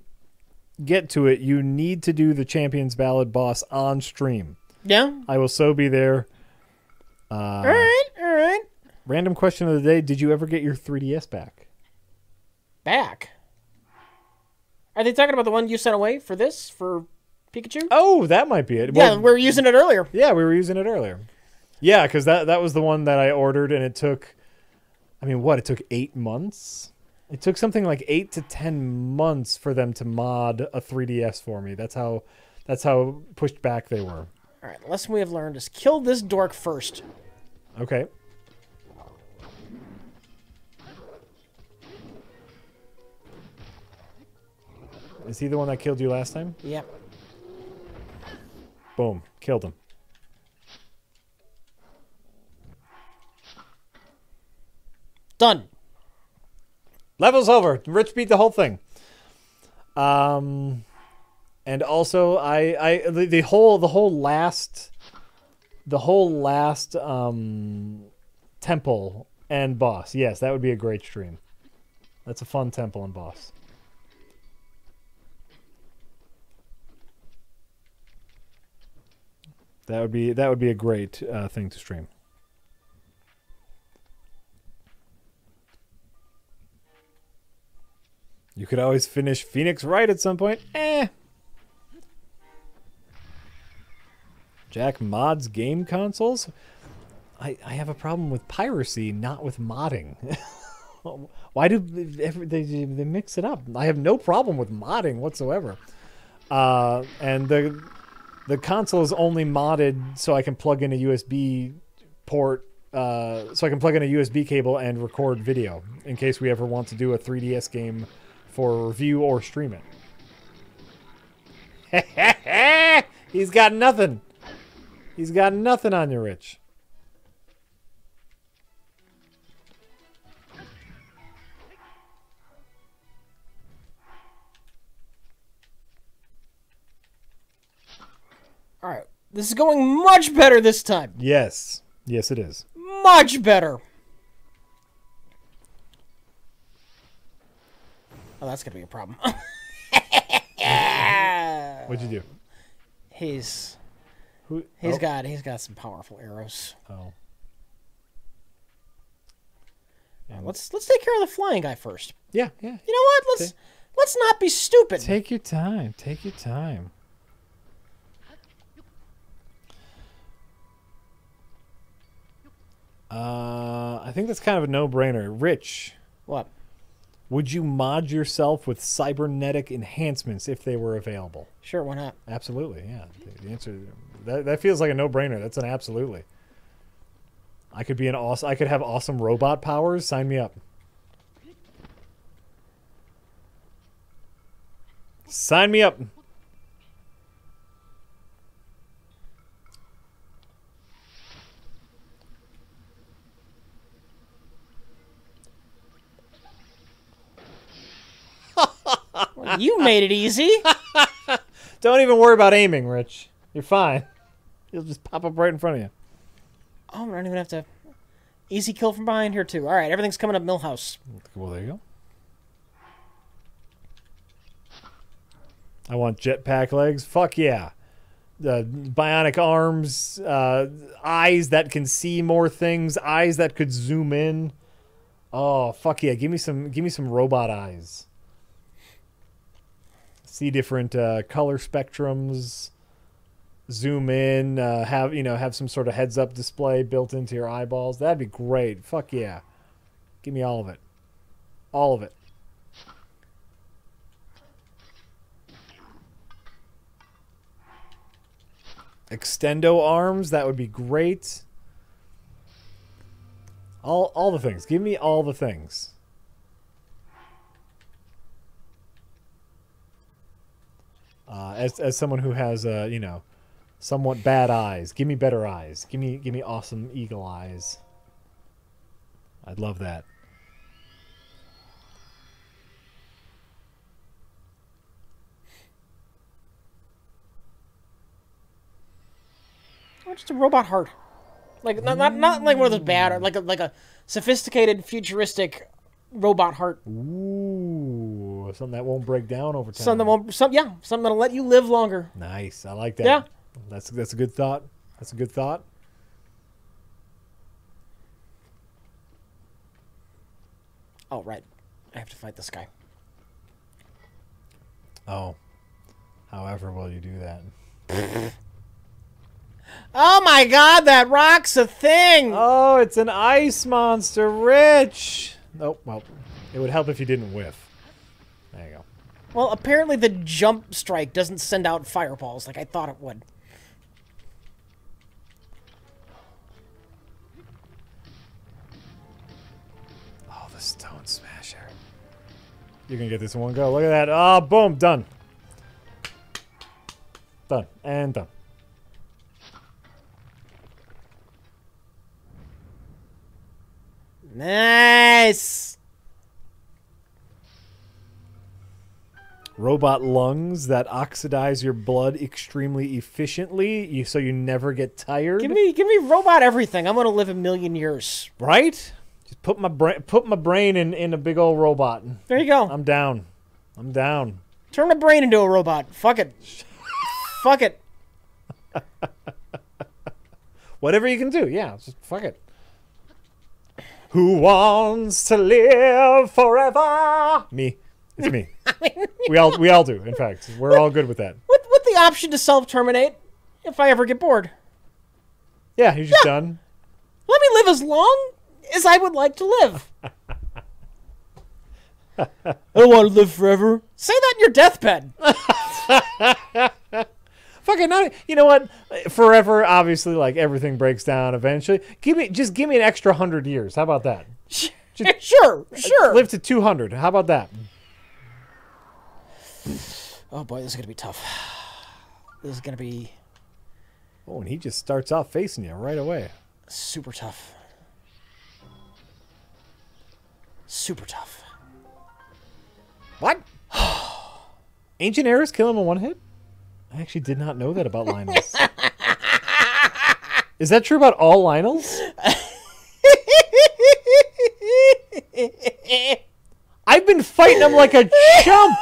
get to it, you need to do the Champions Ballad boss on stream. Yeah? I will so be there." All right. Random question of the day: did you ever get your 3DS back? Back? Are they talking about the one you sent away for this? For Pikachu? Oh, that might be it. Yeah, Well, we were using it earlier. yeah, we were using it earlier. Yeah, because that was the one that I ordered, and it took, it took 8 months? It took something like 8 to 10 months for them to mod a 3DS for me. That's how pushed back they were. All right, the lesson we have learned is kill this dork first. Okay. Is he the one that killed you last time? Yep. Boom. Killed him. Done. Level's over. Rich beat the whole thing. And also the whole last temple and boss. Yes, that would be a great stream. That's a fun temple and boss. That would be a great thing to stream. You could always finish Phoenix Wright at some point. Jack mods game consoles? I have a problem with piracy, not with modding. Why do they mix it up? I have no problem with modding whatsoever. And the console is only modded so I can plug in a USB port, so I can plug in a USB cable and record video in case we ever want to do a 3DS game for review or stream it. He's got nothing. He's got nothing on you, Rich. All right. This is going much better this time. Yes. Yes, it is. Much better. Oh, that's gonna be a problem. What'd you do? He's Who? got some powerful arrows. Oh. Let's take care of the flying guy first. Yeah. You know what? Let's not be stupid. Take your time. Take your time. I think that's kind of a no-brainer. Rich, What? would you mod yourself with cybernetic enhancements if they were available? Sure, why not? Absolutely, yeah. The answer that feels like a no-brainer. That's an absolutely. I could be an awesome. I could have awesome robot powers. Sign me up. Sign me up. Well, you made it easy. Don't even worry about aiming, Rich. You're fine. He'll just pop up right in front of you. Oh, I don't even have to. Easy kill from behind here too. All right, everything's coming up Millhouse. Well, there you go. I want jetpack legs. Fuck yeah. Bionic arms, eyes that can see more things, eyes that could zoom in. Oh, fuck yeah. Give me some robot eyes. See different color spectrums. Zoom in, have some sort of heads-up display built into your eyeballs. That'd be great. Fuck yeah. Give me all of it. All of it. Extendo arms, that would be great. All the things. Give me all the things. As someone who has somewhat bad eyes, give me better eyes. Give me awesome eagle eyes. I'd love that. Or just a robot heart. Like not like one of those bad, like a sophisticated, futuristic robot heart. Ooh, something that won't break down over time. Something that'll let you live longer. Nice, I like that. Yeah. That's a good thought. That's a good thought. Oh right, I have to fight this guy. Oh, however will you do that? Oh my God, that rock's a thing. Oh, it's an ice monster, Rich. Oh, well, it would help if you didn't whiff. There you go. Well, apparently the jump strike doesn't send out fireballs like I thought it would. Oh, the Stone Smasher. You're going to get this in one go. Look at that. Oh, boom. Done. Done. And done. Nice. Robot lungs that oxidize your blood extremely efficiently, so you never get tired. Give me robot everything. I'm gonna live a million years. Right? Just put my brain in a big old robot. There you go. I'm down. I'm down. Turn my brain into a robot. Fuck it. Fuck it. Whatever you can do, yeah. Just fuck it. Who wants to live forever? Me. It's me. We all do. In fact, we're all good with that. With the option to self-terminate if I ever get bored. Yeah, you're just done. Let me live as long as I would like to live. I don't want to live forever. Say that in your deathbed. Fucking not. You know what? Forever, obviously, like everything breaks down eventually. Give me an extra 100 years. How about that? Sure. Live to 200. How about that? Oh boy, this is gonna be tough. This is gonna be Oh, and he just starts off facing you right away. super tough. Super tough. What? Ancient Eras kill him in one hit? I actually did not know that about Lynels. Is that true about all Lynels? I've been fighting him like a chump.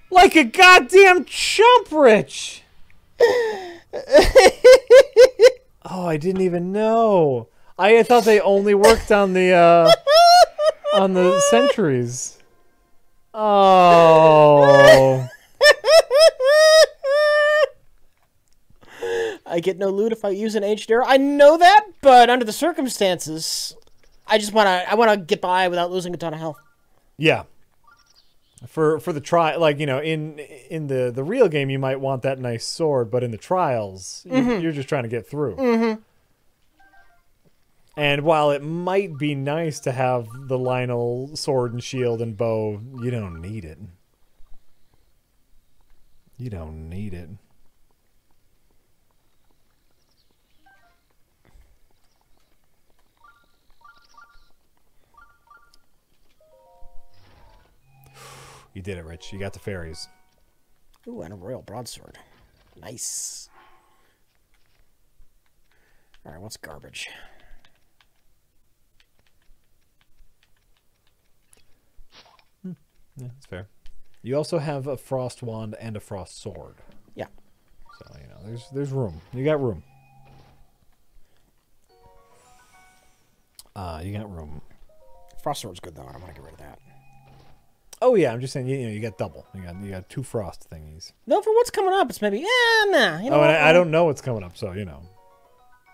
Like a goddamn chump, Rich. Oh, I didn't even know. I thought they only worked on the sentries. Oh. I get no loot if I use an ancient arrow. I know that, but under the circumstances, I wanna get by without losing a ton of health. Yeah. For the try, like, you know, in the real game, you might want that nice sword, but in the trials, you're just trying to get through. Mm-hmm. And while it might be nice to have the Lionel sword and shield and bow, you don't need it. You don't need it. You did it, Rich. You got the fairies. Ooh, and a royal broadsword. Nice. All right, what's garbage? Yeah, that's fair. You also have a frost wand and a frost sword. Yeah. So, you know, there's room. You got room. You got room. Frost sword's good though. I don't want to get rid of that. Oh yeah, I'm just saying. You know, you got double. You got 2 frost thingies. No, for what's coming up, it's maybe nah. You know Oh, what? and I don't know what's coming up, so you know.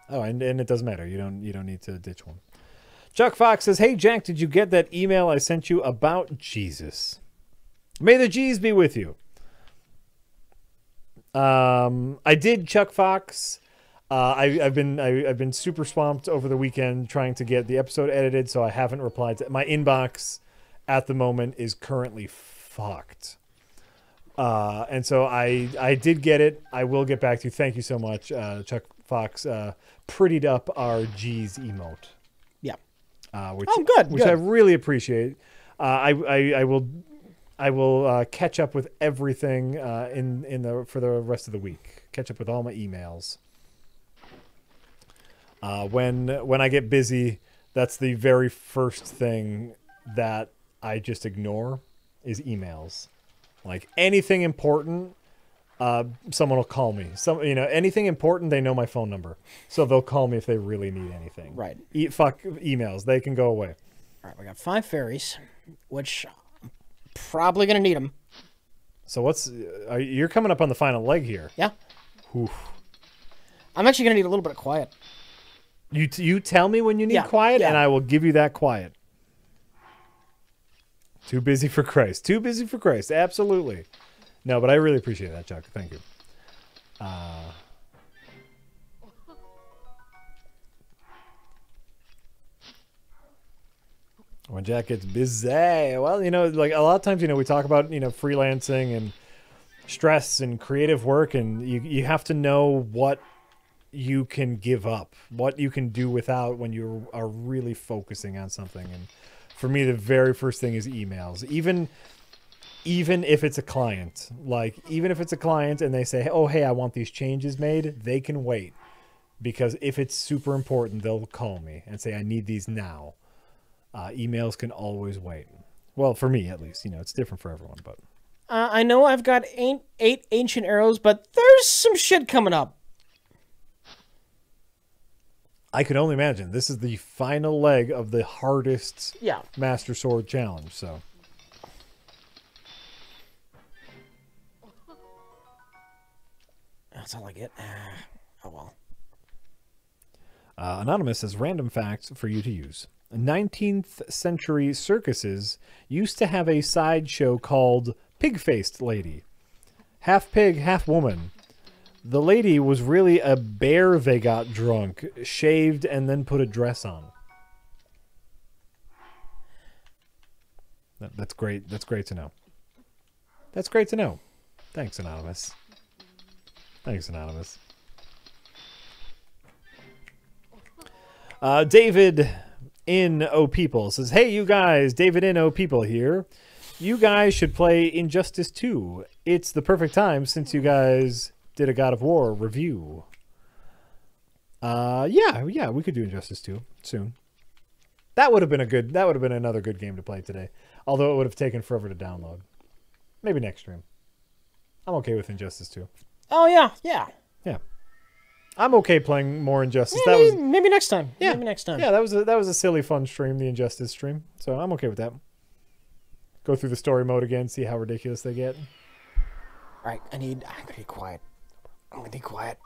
Oh, and it doesn't matter. You don't need to ditch one. Chuck Fox says, "Hey Jack, did you get that email I sent you about Jesus? May the G's be with you." I did, Chuck Fox. I've been super swamped over the weekend trying to get the episode edited, so I haven't replied to my inbox. At the moment is currently fucked. And so I did get it. I will get back to you. Thank you so much. Chuck Fox prettied up our G's emote. Yeah. Which, good. Which I really appreciate. I will catch up with everything for the rest of the week. Catch up with all my emails. When I get busy, that's the very first thing that I just ignore is emails. Like anything important, someone will call me. Anything important, they know my phone number, so they'll call me if they really need anything. Right. Fuck emails; they can go away. All right, we got 5 fairies, which I'm probably gonna need them. So you're coming up on the final leg here? Yeah. Oof. I'm actually gonna need a little bit of quiet. You tell me when you need quiet, and I will give you that quiet. Too busy for Christ. Too busy for Christ. Absolutely. No, but I really appreciate that, Chuck. Thank you. When Jack gets busy, well, like a lot of times, we talk about, freelancing and stress and creative work, and you have to know what you can give up, what you can do without when you are really focusing on something. And for me, the very first thing is emails. Even if it's a client, and they say, "Oh, hey, I want these changes made," they can wait, because if it's super important, they'll call me and say, "I need these now." Emails can always wait. Well, for me at least. It's different for everyone, but I know I've got 8 ancient arrows, but there's some shit coming up. I can only imagine. This is the final leg of the hardest Master Sword challenge, so. That's all I get. Oh, well. Anonymous says, random facts for you to use. 19th century circuses used to have a sideshow called Pig-Faced Lady. Half pig, half woman. The lady was really a bear they got drunk, shaved, and then put a dress on. That's great. That's great to know. That's great to know. Thanks, Anonymous. Thanks, Anonymous. David in O People says, "Hey, you guys, David in O People here. You guys should play Injustice 2. It's the perfect time since you guys did a God of War review." Yeah, we could do Injustice 2 soon. That would have been another good game to play today. Although it would have taken forever to download. Maybe next stream. I'm okay with Injustice 2. Oh yeah, yeah. Yeah. I'm okay playing more Injustice. Maybe next time. Yeah. Maybe next time. Yeah, that was a silly fun stream, the Injustice stream. So I'm okay with that. Go through the story mode again, see how ridiculous they get. All right, I'm gonna be quiet. I'm gonna be quiet.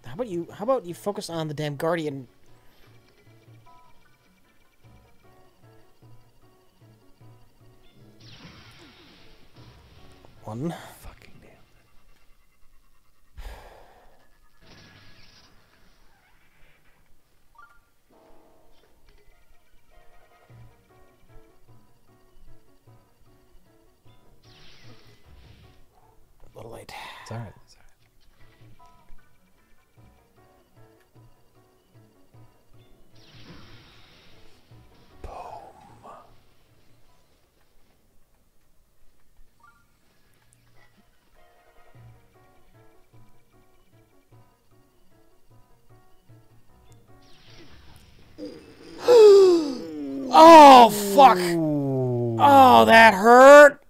How about you focus on the damn Guardian? One. Fucking damn. A little late. It's all right. It's all right. Oh fuck! Oh, that hurt.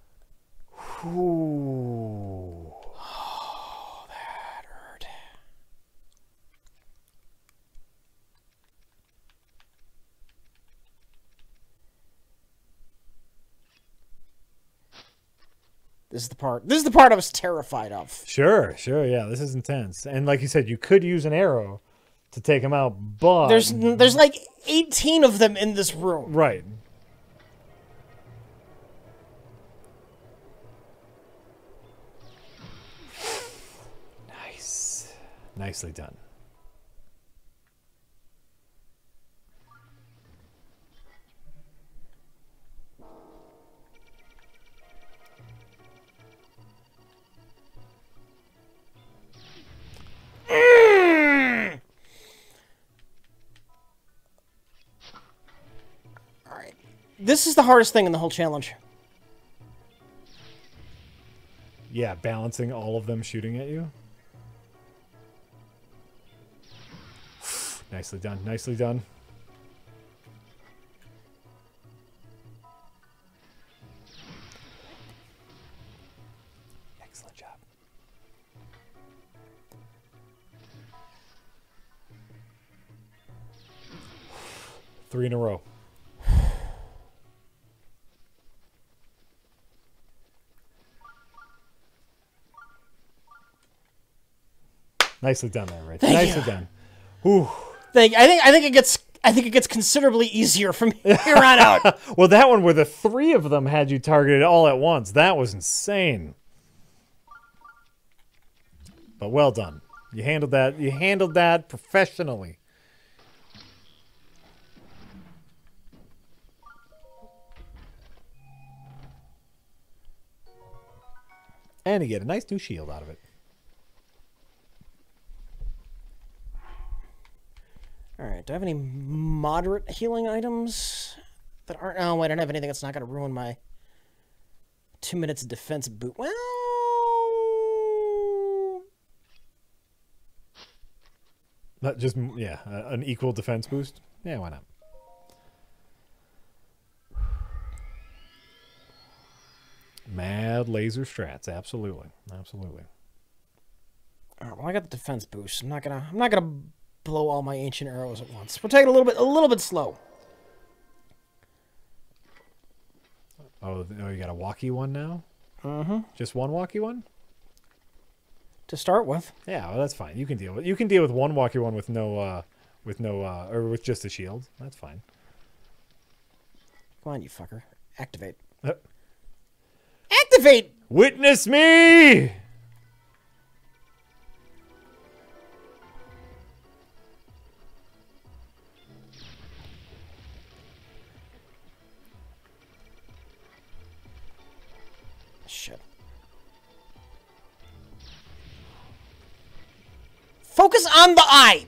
Ooh. Oh, that hurt. This is the part. This is the part I was terrified of. Sure, yeah, this is intense. And like you said, you could use an arrow to take him out, but There's like 18 of them in this room. right. Nice. Nicely done. All right. This is the hardest thing in the whole challenge. Yeah, balancing all of them shooting at you. Nicely done. Nicely done. Excellent job. Three in a row. Nicely done there, Rich. Thank Nicely you. done. Whew. I think it gets considerably easier from here on out. Well, that one where the three of them had you targeted all at once, that was insane. But well done. You handled that. You handled that professionally. And you get a nice new shield out of it. All right. Do I have any moderate healing items that aren't? Oh, wait, I don't have anything that's not going to ruin my 2 minutes of defense boot. Well, Not just, yeah, an equal defense boost. Yeah, why not? Mad laser strats, absolutely, absolutely. all right, well, I got the defense boost. I'm not gonna blow all my ancient arrows at once. We'll take it a little bit slow. Oh, you got a walkie one now? Mm-hmm. Just one walkie one? To start with. Yeah, well, that's fine. You can deal with one walkie one with no or with just a shield. That's fine. Come on, you fucker. Activate. Uh, Activate! Witness me! Shit. Focus on the eye!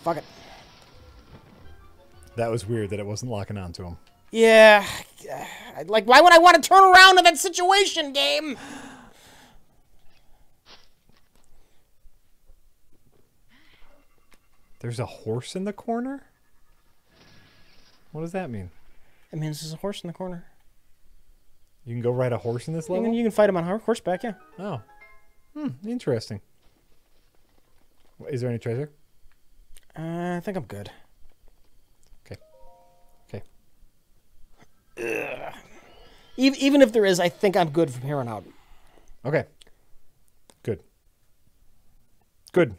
Fuck it. That was weird that it wasn't locking onto him. Yeah. Like, why would I want to turn around in that situation, game? There's a horse in the corner? What does that mean? It means there's a horse in the corner. You can go ride a horse in this level? You can fight him on horseback, yeah. Oh. Interesting. Is there any treasure? I think I'm good. Okay. Okay. Even if there is, I think I'm good from here on out. Okay. Good. Good.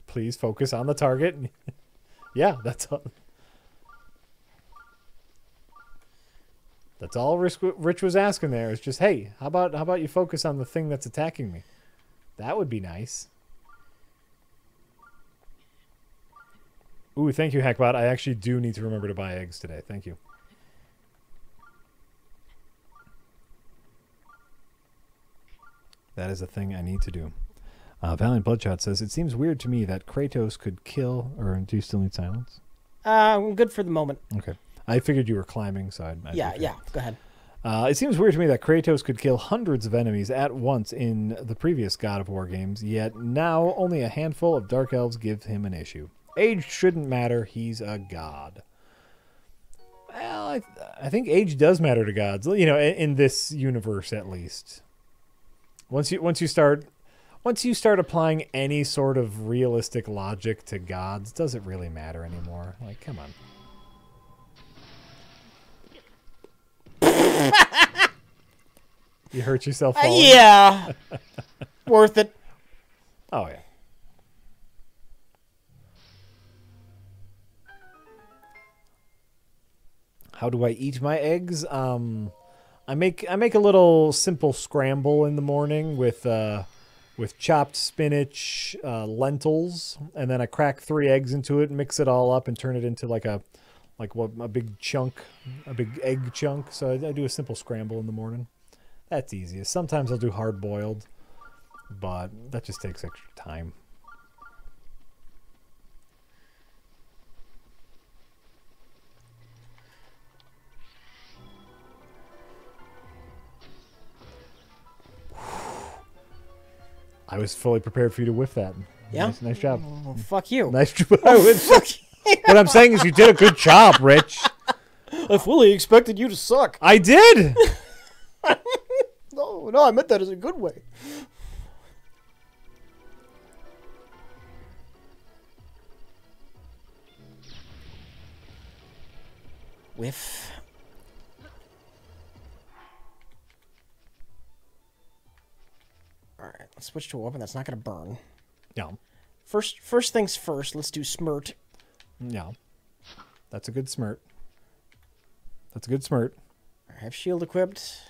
Please focus on the target. Yeah, that's all. That's all Rich was asking there. Is just, hey, how about you focus on the thing that's attacking me? That would be nice. Ooh, thank you, Hackbot. I actually do need to remember to buy eggs today. Thank you. That is a thing I need to do. Valiant Bloodshot says, it seems weird to me that Kratos could kill... Or do you still need silence? I'm good for the moment. Okay. I figured you were climbing, so Yeah, go ahead. It seems weird to me that Kratos could kill hundreds of enemies at once in the previous God of War games, yet now only a handful of Dark Elves give him an issue. Age shouldn't matter. He's a god. Well, I think age does matter to gods, you know, in this universe at least. Once you start applying any sort of realistic logic to gods, does it really matter anymore? Like, come on. You hurt yourself falling? Yeah. Worth it. Oh, yeah. How do I eat my eggs? I make a little simple scramble in the morning with chopped spinach, lentils, and then I crack 3 eggs into it, mix it all up, and turn it into a big chunk, a big egg chunk. So I do a simple scramble in the morning. That's easiest. Sometimes I'll do hard boiled, but that just takes extra time. I was fully prepared for you to whiff that. Yeah? Nice job. Oh, fuck you. Nice job. What I'm saying is you did a good job, Rich. I fully expected you to suck. I did. No, I meant that as a good way. Whiff. Alright, let's switch to a weapon that's not going to burn. Yeah. First things first, let's do smirt. Yeah. That's a good smirt. That's a good smirt. I have shield equipped.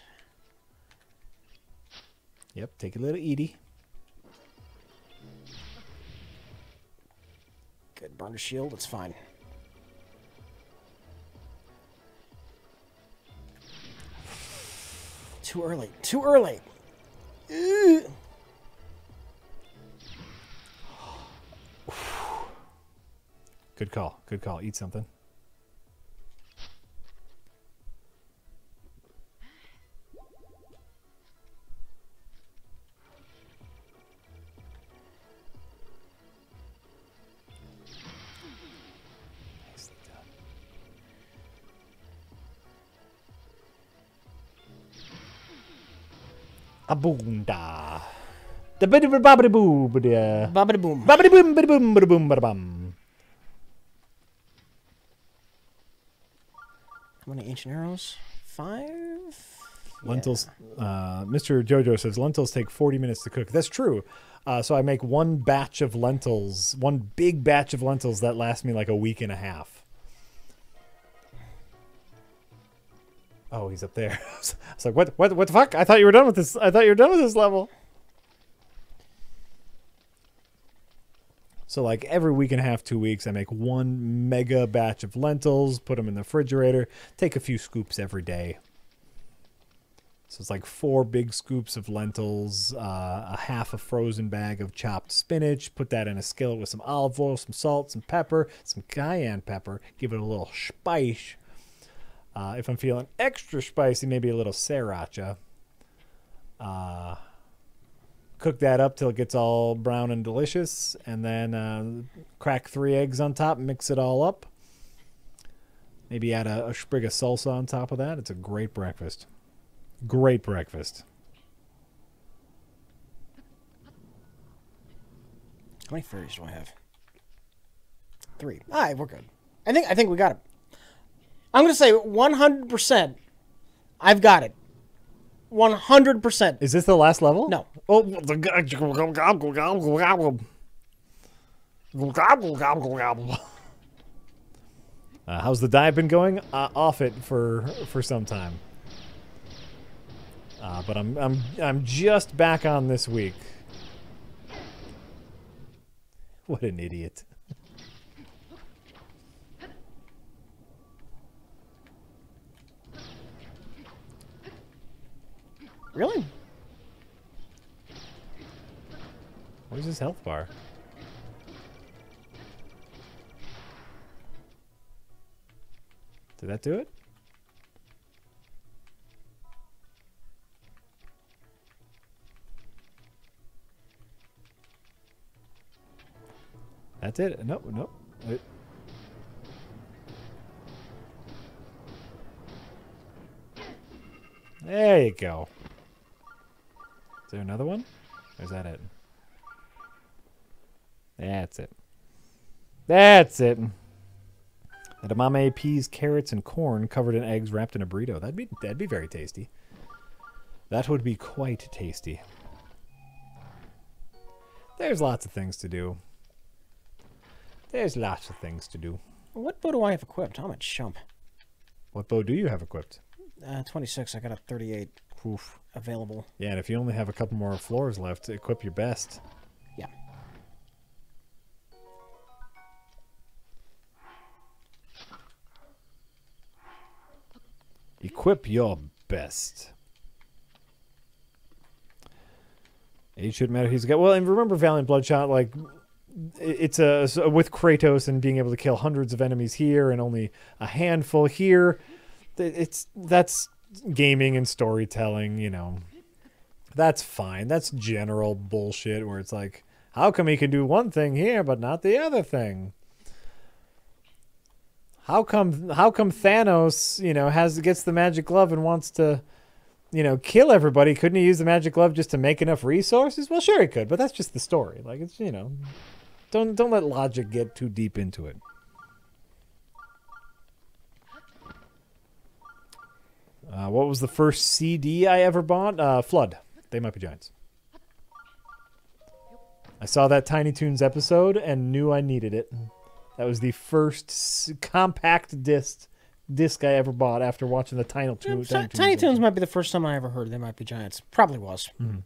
Yep, take a little Edie. Good, burn a shield, it's fine. Too early, too early! Ugh. Good call, good call. Eat something. Abunda. The biddy bobbity boo, Bobbity boom. bobbity boom, biddy boom, biddy boom, bada bum. How many ancient arrows? 5? Lentils. Mr. Jojo says lentils take 40 minutes to cook. That's true. So I make one batch of lentils, one big batch of lentils that lasts me like a week and a half. Oh, he's up there. I was like, what the fuck? I thought you were done with this. I thought you were done with this level. So like every week and a half, 2 weeks, I make one mega batch of lentils, put them in the refrigerator, take a few scoops every day. So it's like 4 big scoops of lentils, a half a frozen bag of chopped spinach. Put that in a skillet with some olive oil, some salt, some pepper, some cayenne pepper. Give it a little spice. If I'm feeling extra spicy, maybe a little sriracha. Cook that up till it gets all brown and delicious. And then crack 3 eggs on top, mix it all up. Maybe add a sprig of salsa on top of that. It's a great breakfast. Great breakfast. How many fairies do I have? 3. All right, we're good. I think we got it. I'm gonna say 100%. I've got it. 100%. Is this the last level? No. Oh. How's the diet been going? Off it for some time. But I'm just back on this week. What an idiot. Really? Where's his health bar? Did that do it? That's it. No, no. There you go. Is there another one? Or is that it? That's it. That's it. Edamame, peas, carrots, and corn covered in eggs wrapped in a burrito. That'd be very tasty. That would be quite tasty. There's lots of things to do. There's lots of things to do. What bow do I have equipped? I'm a chump. What bow do you have equipped? 26. I got a 38 Oof. available. Yeah, and if you only have a couple more floors left, equip your best. Yeah. Equip your best. Age shouldn't matter. He's got well, and remember Valiant Bloodshot, like it's with Kratos and being able to kill hundreds of enemies here and only a handful here. That's gaming and storytelling, you know. That's fine. That's general bullshit where it's like, how come he can do one thing here but not the other thing? How come Thanos, you know, gets the magic glove and wants to, you know, kill everybody? Couldn't he use the magic glove just to make enough resources? Well, sure he could, but that's just the story. Like, it's, you know, don't let logic get too deep into it. What was the first CD I ever bought? Flood. They Might Be Giants. I saw that Tiny Toons episode and knew I needed it. That was the first compact disc I ever bought after watching the Tiny Toons. Tiny Toons might be the first time I ever heard They Might Be Giants. Probably was. Mm-hmm.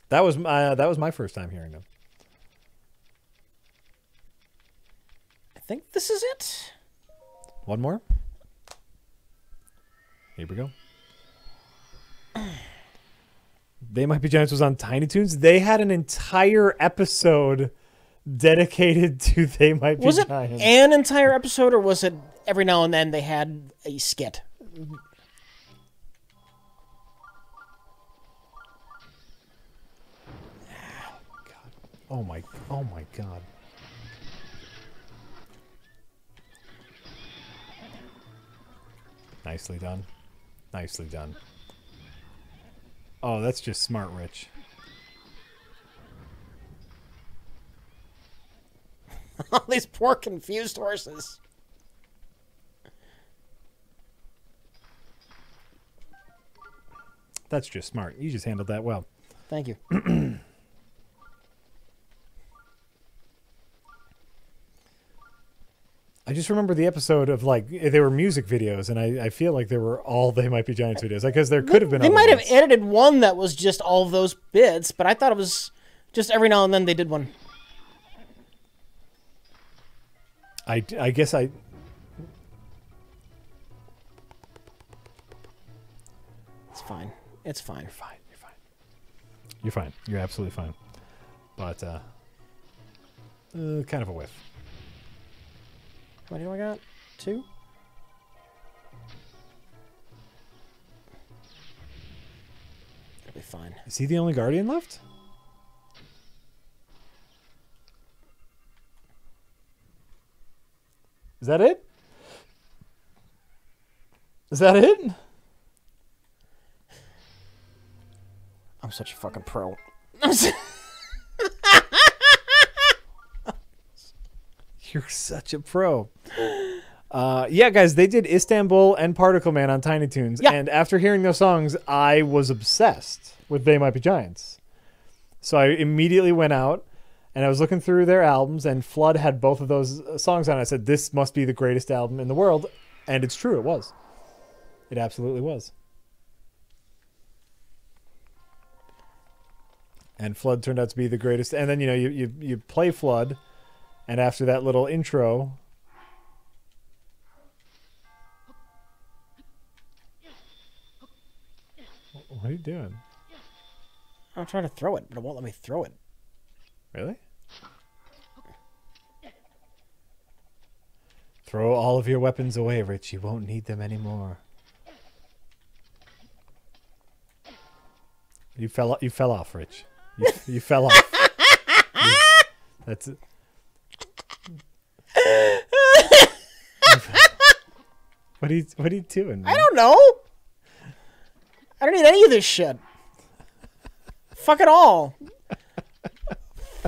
That was my first time hearing them. I think this is it. One more. Here we go. They Might Be Giants was on Tiny Toons. They had an entire episode dedicated to They Might Be Giants. Was it an entire episode, or was it every now and then they had a skit? Oh my God. Nicely done. Nicely done. Oh, that's just smart, Rich. All these poor confused horses. That's just smart. You just handled that well. Thank you. I just remember the episode of, like, they were music videos, and I feel like they were all They Might Be Giants videos. Because there could have been They other might have ones. edited one that was just all of those bits, but I thought it was just every now and then they did one. I guess I... It's fine. It's fine. You're fine. You're fine. You're fine. You're absolutely fine. But kind of a whiff. How many do I got? 2? It'll be fine. Is he the only Guardian left? Is that it? Is that it? I'm such a fucking pro. You're such a pro. Yeah, guys, they did Istanbul and Particle Man on Tiny Toons. Yeah. And after hearing those songs, I was obsessed with They Might Be Giants. So I immediately went out and I was looking through their albums, and Flood had both of those songs on. I said, this must be the greatest album in the world. And it's true, it was. It absolutely was. And Flood turned out to be the greatest. And then, you know, you play Flood, and after that little intro... What are you doing? I'm trying to throw it, but it won't let me throw it. Really? Throw all of your weapons away, Rich. You won't need them anymore. You fell off, Rich. You fell off. That's it. What are you doing, man? I don't know. I don't need any of this shit. Fuck it all.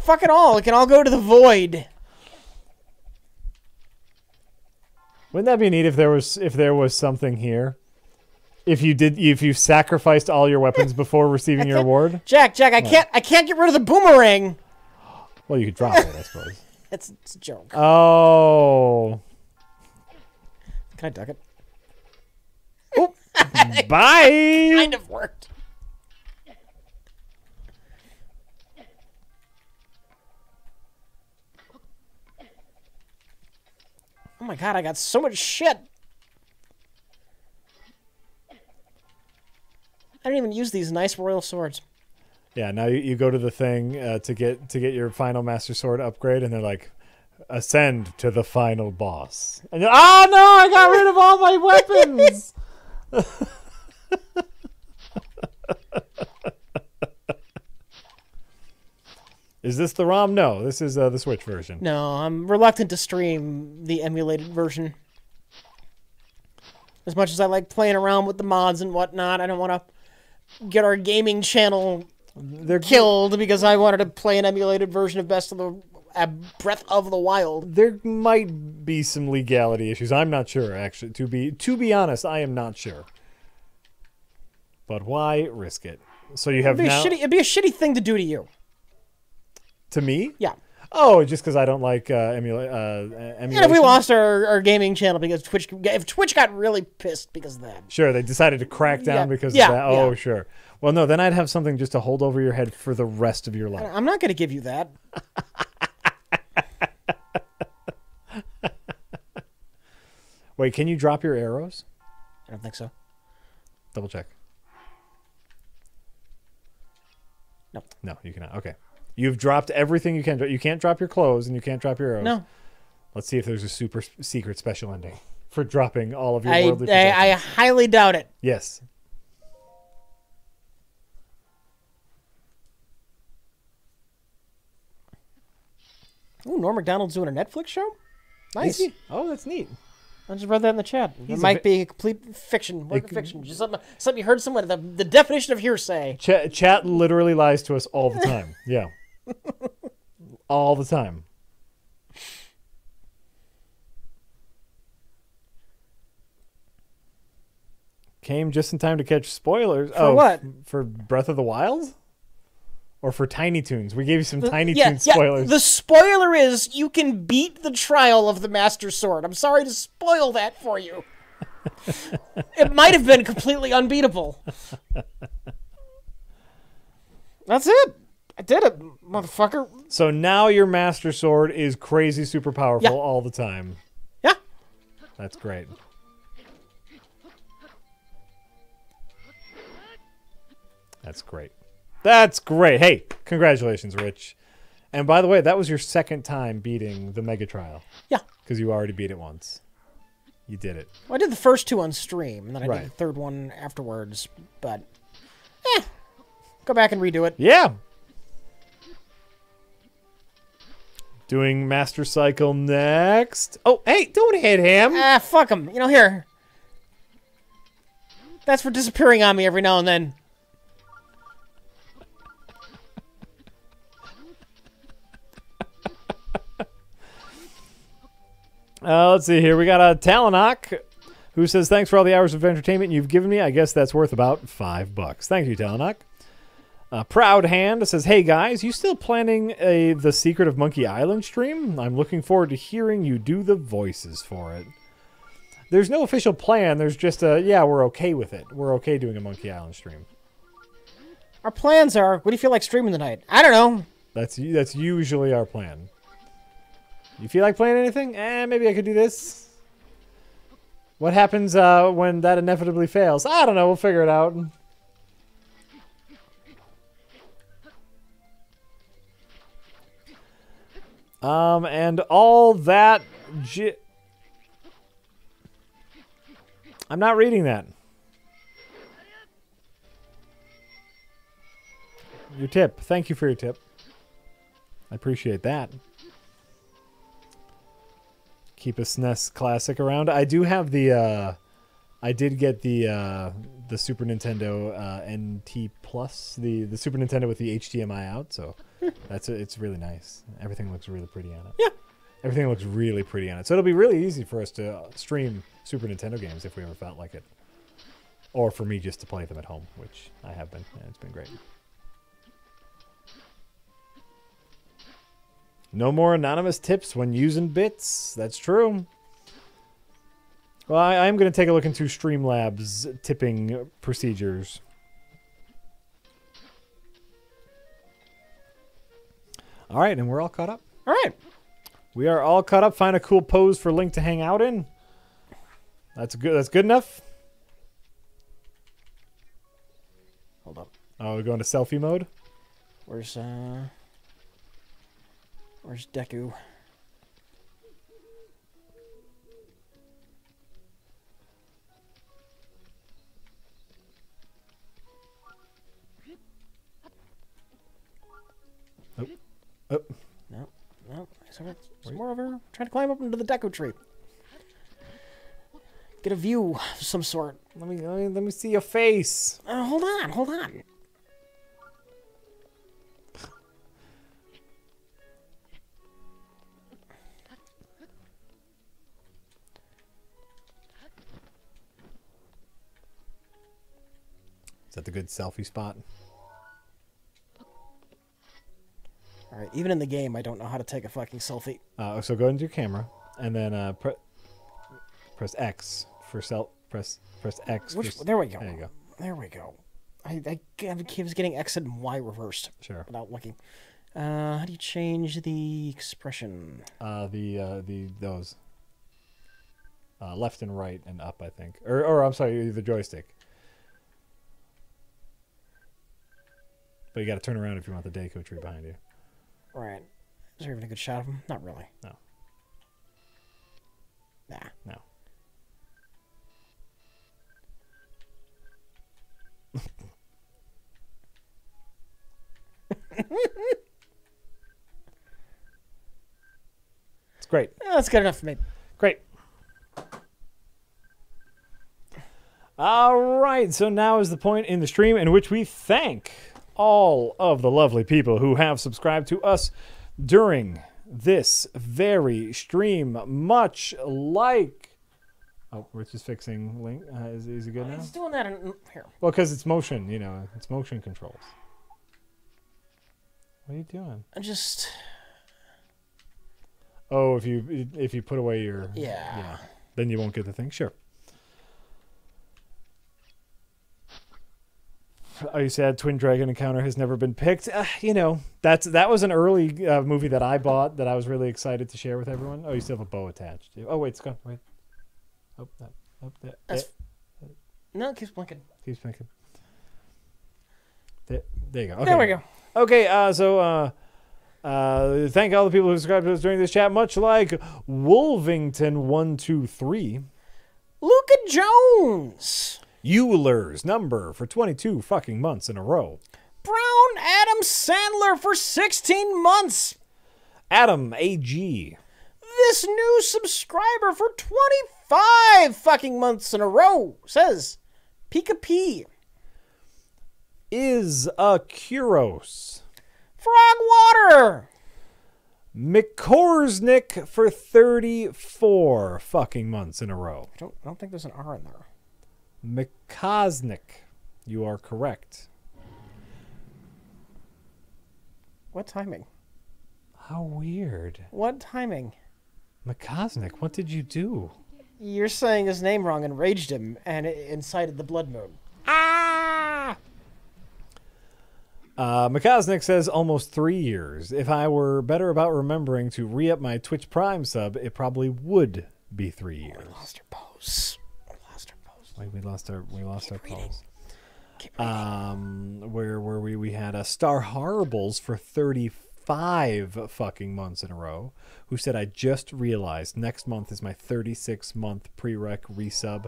Fuck it all. It can all go to the void. Wouldn't that be neat if there was something here? If you sacrificed all your weapons before receiving your award? Jack, I can't get rid of the boomerang. Well, you could drop it, I suppose. It's a joke. Oh. Can I duck it? Bye. Kind of worked. Oh my god, I got so much shit. I didn't even use these nice royal swords. Yeah, now you go to the thing to get your final Master Sword upgrade, and they're like, ascend to the final boss. And you're, oh no, I got rid of all my weapons. Is this the ROM? No, this is the Switch version. No, I'm reluctant to stream the emulated version. As much as I like playing around with the mods and whatnot, I don't want to get our gaming channel killed because I wanted to play an emulated version of Breath of the Wild. There might be some legality issues. I'm not sure, actually. To be honest, I am not sure. But why risk it? So you have It'd be a shitty thing to do to you. To me? Yeah. Oh, just because I don't like emulation. And if we lost our gaming channel because if Twitch got really pissed because of that. Sure, they decided to crack down because of that. Oh, sure. Well, no, then I'd have something just to hold over your head for the rest of your life. I'm not going to give you that. Wait, can you drop your arrows? I don't think so. Double check. No. No, you cannot. Okay. You've dropped everything you can. You can't drop your clothes and you can't drop your arrows. No. Let's see if there's a super secret special ending for dropping all of your worldly possessions. I highly doubt it. Yes. Ooh, Norm Macdonald's doing a Netflix show? Nice. Oh, that's neat. I just read that in the chat. It He's might be a complete fiction. Fiction. Just something you heard somewhere. The definition of hearsay. Chat literally lies to us all the time. Yeah. All the time. Came just in time to catch spoilers. For what? For Breath of the Wild? Or for Tiny Toons? We gave you some Tiny Toons spoilers. The spoiler is you can beat the trial of the Master Sword. I'm sorry to spoil that for you. It might have been completely unbeatable. That's it. I did it, motherfucker. So now your Master Sword is crazy super powerful all the time. Yeah. That's great. That's great. That's great. Hey, congratulations, Rich. And by the way, that was your second time beating the Mega Trial. Yeah. Because you already beat it once. You did it. Well, I did the first two on stream, and then I Right. did the third one afterwards. But, go back and redo it. Yeah. Doing Master Cycle next. Oh, hey, don't hit him. Ah, fuck him. You know, here. That's for disappearing on me every now and then. Let's see here. We got a Talonok who says, thanks for all the hours of entertainment you've given me. I guess that's worth about $5. Thank you, Talonok. Proud Hand says, hey guys, you still planning the Secret of Monkey Island stream? I'm looking forward to hearing you do the voices for it. There's no official plan. There's just yeah, we're okay with it. We're okay doing a Monkey Island stream. Our plans are, what do you feel like streaming tonight? I don't know. That's usually our plan. You feel like playing anything? Maybe I could do this. What happens when that inevitably fails? I don't know. We'll figure it out. And all that... I'm not reading that. Your tip. Thank you for your tip. I appreciate that. Keep a SNES Classic around. I do have the... I did get the Super Nintendo NT Plus, the Super Nintendo with the HDMI out, so it's really nice. Everything looks really pretty on it. Yeah. Everything looks really pretty on it. So it'll be really easy for us to stream Super Nintendo games if we ever felt like it. Or for me just to play them at home, which I have been, and it's been great. No more anonymous tips when using bits. That's true. Well, I'm going to take a look into Streamlabs tipping procedures. All right, and we're all caught up. All right. We are all caught up. Find a cool pose for Link to hang out in. That's good. That's good enough. Hold up. Oh, we're going to selfie mode. Where's Deku? Oh. No. Some more over. Trying to climb up into the Deku tree. Get a view of some sort. Let me see your face. Hold on. Is that the good selfie spot? All right. Even in the game, I don't know how to take a fucking selfie. So go into your camera and then press X for press X. There we go. There you go. There we go. I was getting X and Y reversed. Sure. Without looking. How do you change the expression? Those. Left and right and up, I think. Or I'm sorry, the joystick. But you got to turn around if you want the Deku tree behind you. Right. Is there even a good shot of him? Not really. No. Nah. No. It's great. That's good enough for me. Great. All right, so now is the point in the stream in which we thank all of the lovely people who have subscribed to us during this very stream, much like... Oh, Rich is fixing Link. Is he good now? He's doing that here. Well, because it's motion, it's motion controls. What are you doing? I just... Oh, if you put away your... Yeah. Then you won't get the thing? Sure. Oh, you said Twin Dragon Encounter has never been picked. That was an early movie that I bought that I was really excited to share with everyone. Oh, you still have a bow attached. Oh, wait, it's gone. Wait. Oh, that. No, it keeps blinking. Keeps blinking. There you go. Okay. There we go. Okay, thank all the people who subscribed to us during this chat, much like Wolvington123. Luca Jones. Euler's number for 22 fucking months in a row. Brown Adam Sandler for 16 months. Adam AG. This new subscriber for 25 fucking months in a row says Pika P. Is a Kuros. Frog Water. McCorsnick for 34 fucking months in a row. I don't think there's an R in there. McCosnick. You are correct. What timing? How weird. What timing? McCosnick, what did you do? You're saying his name wrong enraged him and it incited the blood moon. Ah! McCosnick says almost 3 years. If I were better about remembering to re-up my Twitch Prime sub, it probably would be 3 years. We lost our pose. Wait, we lost our reading. pose. Keep reading. Where were we? We had Star Horribles for 35 fucking months in a row, who said, I just realized next month is my 36-month prereq resub,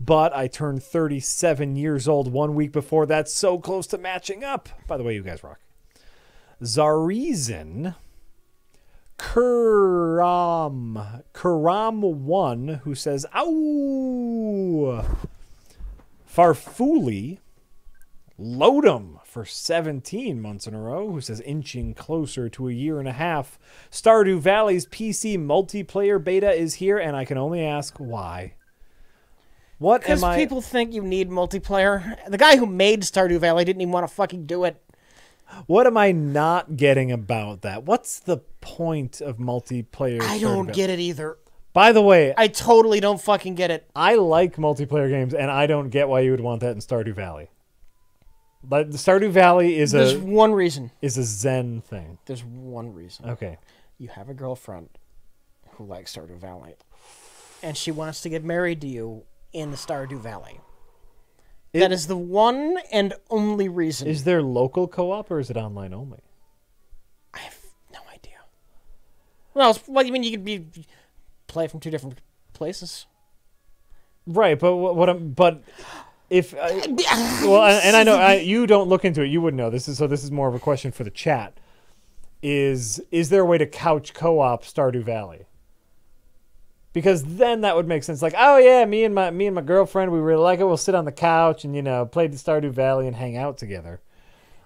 but I turned 37 years old 1 week before. That's so close to matching up. By the way, you guys rock. Zarizan Karam1, who says, ow! Farfuli Lodum for 17 months in a row, who says inching closer to a year and a half. Stardew Valley's PC multiplayer beta is here, and I can only ask why. What am I? Because people think you need multiplayer. The guy who made Stardew Valley didn't even want to fucking do it. What am I not getting about that? What's the point of multiplayer? I don't get it either. By the way, I totally don't fucking get it. I like multiplayer games, and I don't get why you would want that in Stardew Valley. But Stardew Valley is There's one reason. is a Zen thing. There's one reason. Okay. You have a girlfriend who likes Stardew Valley, and she wants to get married to you in the Stardew Valley. That is the one and only reason. Is there local co-op or is it online only? I have no idea. Well, what do you mean? You could play from two different places. Right, but but if well, and I know you don't look into it, you wouldn't know. This is more of a question for the chat. Is there a way to couch co-op Stardew Valley? Because then that would make sense. Like, oh yeah, me and my girlfriend, we really like it. We'll sit on the couch and play the Stardew Valley and hang out together.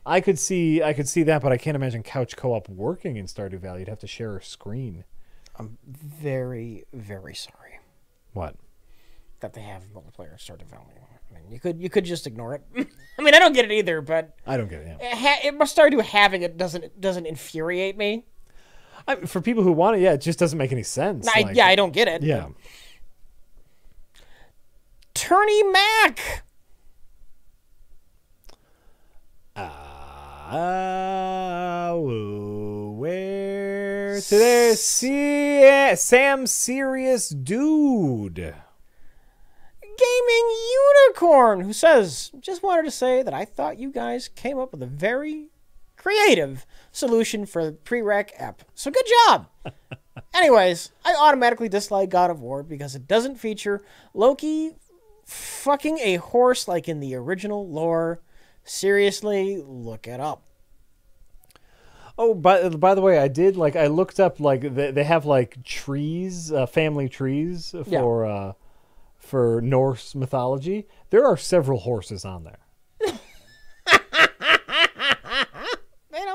I could see that, but I can't imagine couch co-op working in Stardew Valley. You'd have to share a screen. I'm very, very sorry. What? That they have multiplayer in Stardew Valley. I mean, you could just ignore it. I mean, I don't get it either, but I don't get it. it must Stardew having it doesn't infuriate me. For people who want it, yeah, it just doesn't make any sense. I don't get it. Yeah. Turney Mac. Where today? See Sam Serious Dude. Gaming Unicorn, who says, just wanted to say that I thought you guys came up with a very creative solution for the prereq app. So good job. Anyways, I automatically dislike God of War because it doesn't feature Loki fucking a horse like in the original lore. Seriously, look it up. Oh, by the way, I looked up they have trees, family trees for Norse mythology. There are several horses on there.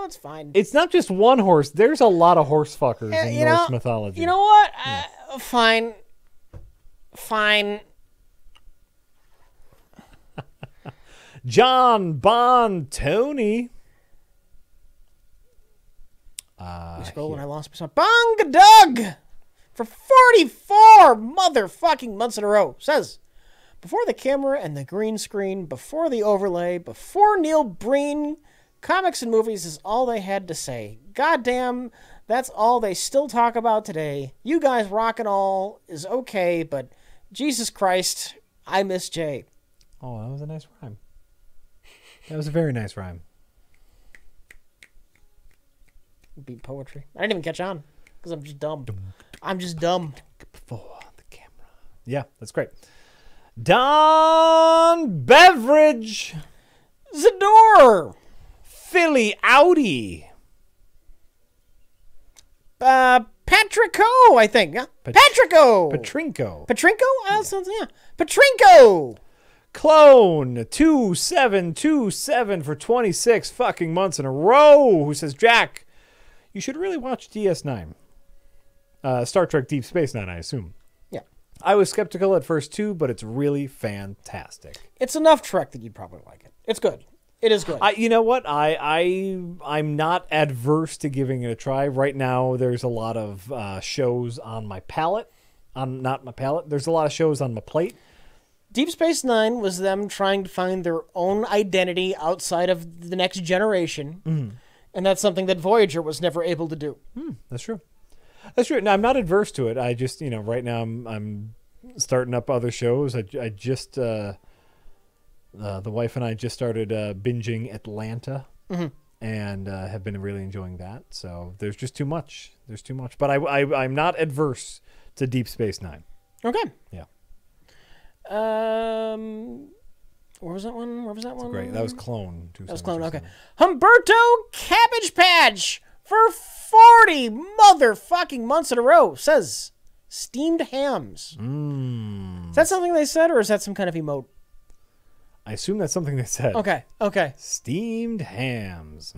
It's fine. It's not just one horse. There's a lot of horse fuckers in Norse mythology. You know what? Fine. John Tony. Scroll when I lost my son. Bonga Doug for 44 motherfucking months in a row says, before the camera and the green screen, before the overlay, before Neil Breen, comics and movies is all they had to say. Goddamn, that's all they still talk about today. You guys rock and all is okay, but Jesus Christ, I miss Jay. Oh, that was a nice rhyme. That was a very nice rhyme. Beat poetry. I didn't even catch on because I'm just dumb. I'm just dumb. Before the camera. Yeah, that's great. Don Beverage. Zador. Philly Audi. Patrico, I think. Yeah? Patrico. Petrinko. Petrinko? Sounds, yeah. Petrinko. Clone 2727 for 26 fucking months in a row. Who says, Jack, you should really watch DS9. Star Trek Deep Space Nine, I assume. Yeah. I was skeptical at first too, but it's really fantastic. It's enough Trek that you'd probably like it. It's good. It is good. You know what? I'm not adverse to giving it a try. Right now, there's a lot of shows on my palette. Not my palette. There's a lot of shows on my plate. Deep Space Nine was them trying to find their own identity outside of the next generation. And that's something that Voyager was never able to do. That's true. That's true. Now, I'm not adverse to it. I just, right now I'm starting up other shows. I just, the wife and I just started binging Atlanta and have been really enjoying that. So there's just too much. There's too much. But I'm not adverse to Deep Space Nine. Okay. Yeah. Where was that one? Great. That was Clone. That was Clone, okay. Humberto Cabbage Patch for 40 motherfucking months in a row says steamed hams. Is that something they said, or is that some kind of emote? I assume that's something they said. Okay. Steamed hams.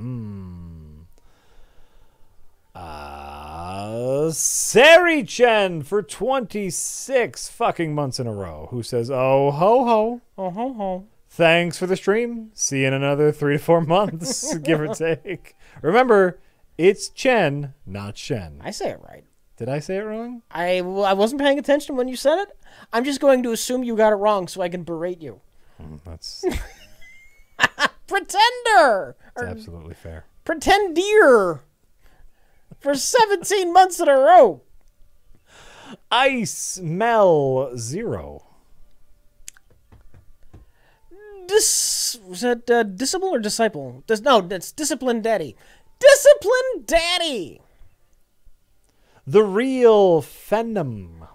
Sari-Chen for 26 fucking months in a row. Who says, oh, ho, ho. Oh, ho, ho. Thanks for the stream. See you in another 3 to 4 months, give or take. Remember, it's Chen, not Shen. I say it right. Did I say it wrong? I wasn't paying attention when you said it. I'm just going to assume you got it wrong so I can berate you. That's Pretender! absolutely fair. Pretendier! For 17 months in a row. Ice Mel 0. Was that Disciple or Disciple? No, that's Discipline Daddy. Discipline Daddy! The Real Phenom.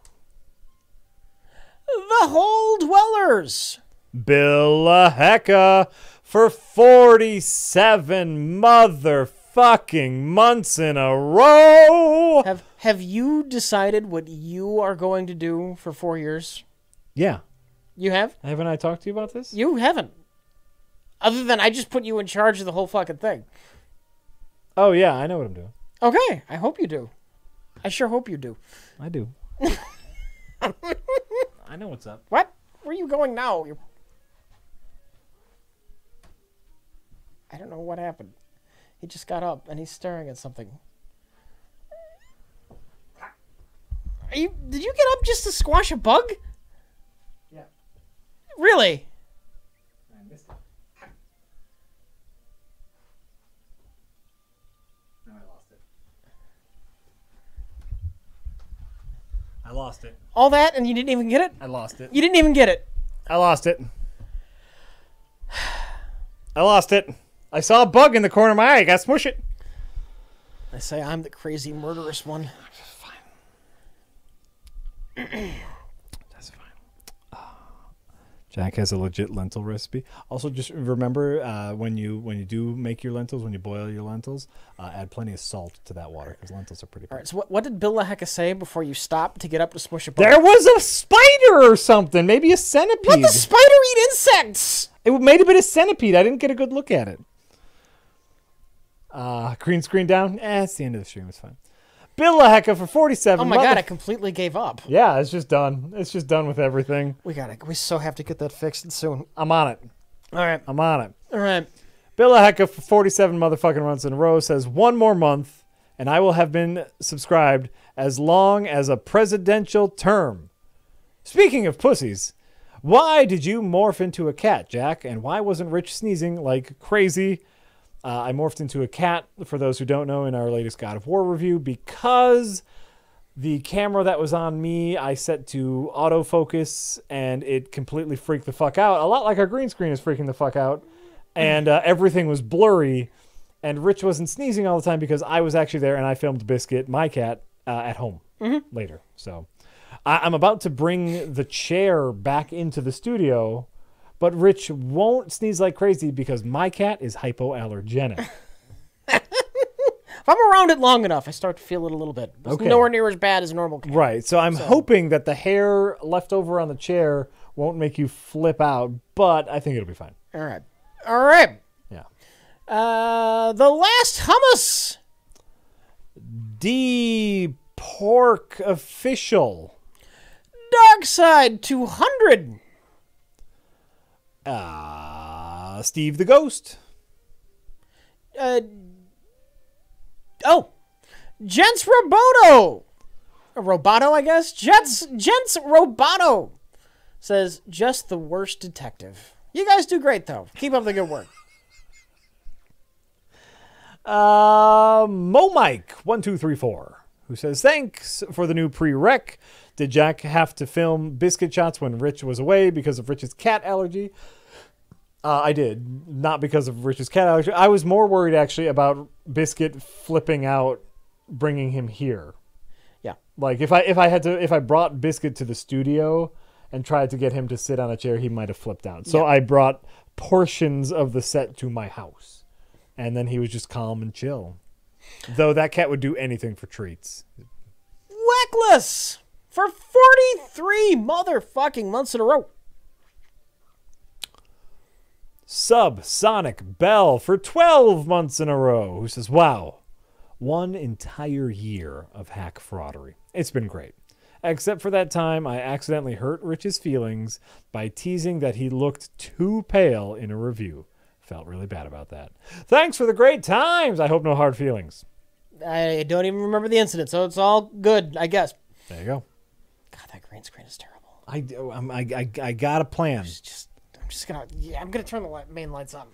The Hole Dwellers. Bill LaHecka for 47 motherfucking months in a row. Have you decided what you are going to do for 4 years? Yeah. You have? Haven't I talked to you about this? You haven't. Other than I just put you in charge of the whole fucking thing. Oh, yeah, I know what I'm doing. Okay, I hope you do. I sure hope you do. I do. I know what's up. What? Where are you going now? I don't know what happened. He just got up and he's staring at something. Did you get up just to squash a bug? Yeah. Really? I missed it. No, I lost it. I lost it. All that and you didn't even get it? I lost it. You didn't even get it. I lost it. I lost it. I saw a bug in the corner of my eye. I got to smush it. I say I'm the crazy murderous one. That's fine. Jack has a legit lentil recipe. Also, just remember when you do make your lentils, when you boil your lentils, add plenty of salt to that water because lentils are pretty. All right. So what did Bill LaHecka say before you stopped to get up to smush a bug? There was a spider or something, maybe a centipede. Let the spider eat insects. It may have been a centipede. I didn't get a good look at it. Green screen down. It's the end of the stream. It's fine. Bill LaHecka for 47. Oh my god! I completely gave up. Yeah, it's just done. It's just done with everything. We so have to get that fixed soon. I'm on it. All right. I'm on it. All right. Bill LaHecka for 47 motherfucking months in a row says, one more month and I will have been subscribed as long as a presidential term. Speaking of pussies, why did you morph into a cat, Jack? And why wasn't Rich sneezing like crazy? I morphed into a cat, for those who don't know, in our latest God of War review because the camera that was on me I set to autofocus and it completely freaked the fuck out. A lot like our green screen is freaking the fuck out. And everything was blurry. and Rich wasn't sneezing all the time because I was actually there and I filmed Biscuit, my cat, at home later. So I'm about to bring the chair back into the studio, but Rich won't sneeze like crazy because my cat is hypoallergenic. If I'm around it long enough, I start to feel it a little bit. It's Okay. nowhere near as bad as a normal cat. Right. So I'm hoping that the hair left over on the chair won't make you flip out, but I think it'll be fine. All right. All right. Yeah. The last hummus. D Pork Official. Dark Side 200. Steve the Ghost. Gents Roboto. Roboto, I guess. Gents Roboto says, just the worst detective. You guys do great, though. Keep up the good work. Mo Mike 1234, who says, thanks for the new prereq. Did Jack have to film biscuit shots when Rich was away because of Rich's cat allergy? I did, not because of Rich's cat allergy. I was more worried actually about Biscuit flipping out, bringing him here. Yeah. Like if I brought Biscuit to the studio and tried to get him to sit on a chair, he might have flipped out. So I brought portions of the set to my house, and then he was just calm and chill. Though that cat would do anything for treats. Weckless for 43 motherfucking months in a row. Sub Sonic Bell for 12 months in a row, who says, wow, one entire year of hack fraudery. It's been great. Except for that time I accidentally hurt Rich's feelings by teasing that he looked too pale in a review. Felt really bad about that. Thanks for the great times. I hope no hard feelings. I don't even remember the incident, so it's all good, I guess. There you go. God, that green screen is terrible. I got a plan. I'm gonna turn the main lights on.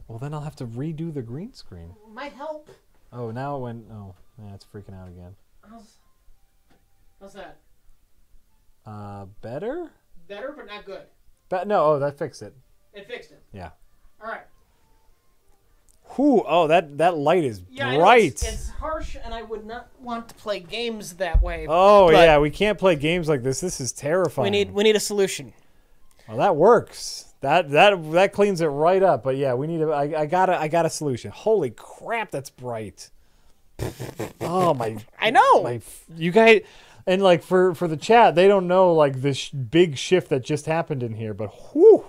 Well, then I'll have to redo the green screen. Might help. Oh, now it went. Oh, yeah, it's freaking out again. How's that? Better? Better, but not good. No, oh, that fixed it. It fixed it. Yeah. All right. Whew, oh, that light is Yeah, bright. It's harsh, and I would not want to play games that way. Oh, but yeah, we can't play games like this. This is terrifying. we need a solution. Well, that works. That cleans it right up. But yeah, we need I got a solution. Holy crap, that's bright. Oh my! I know. You guys, and like for the chat, they don't know like this big shift that just happened in here. But whew.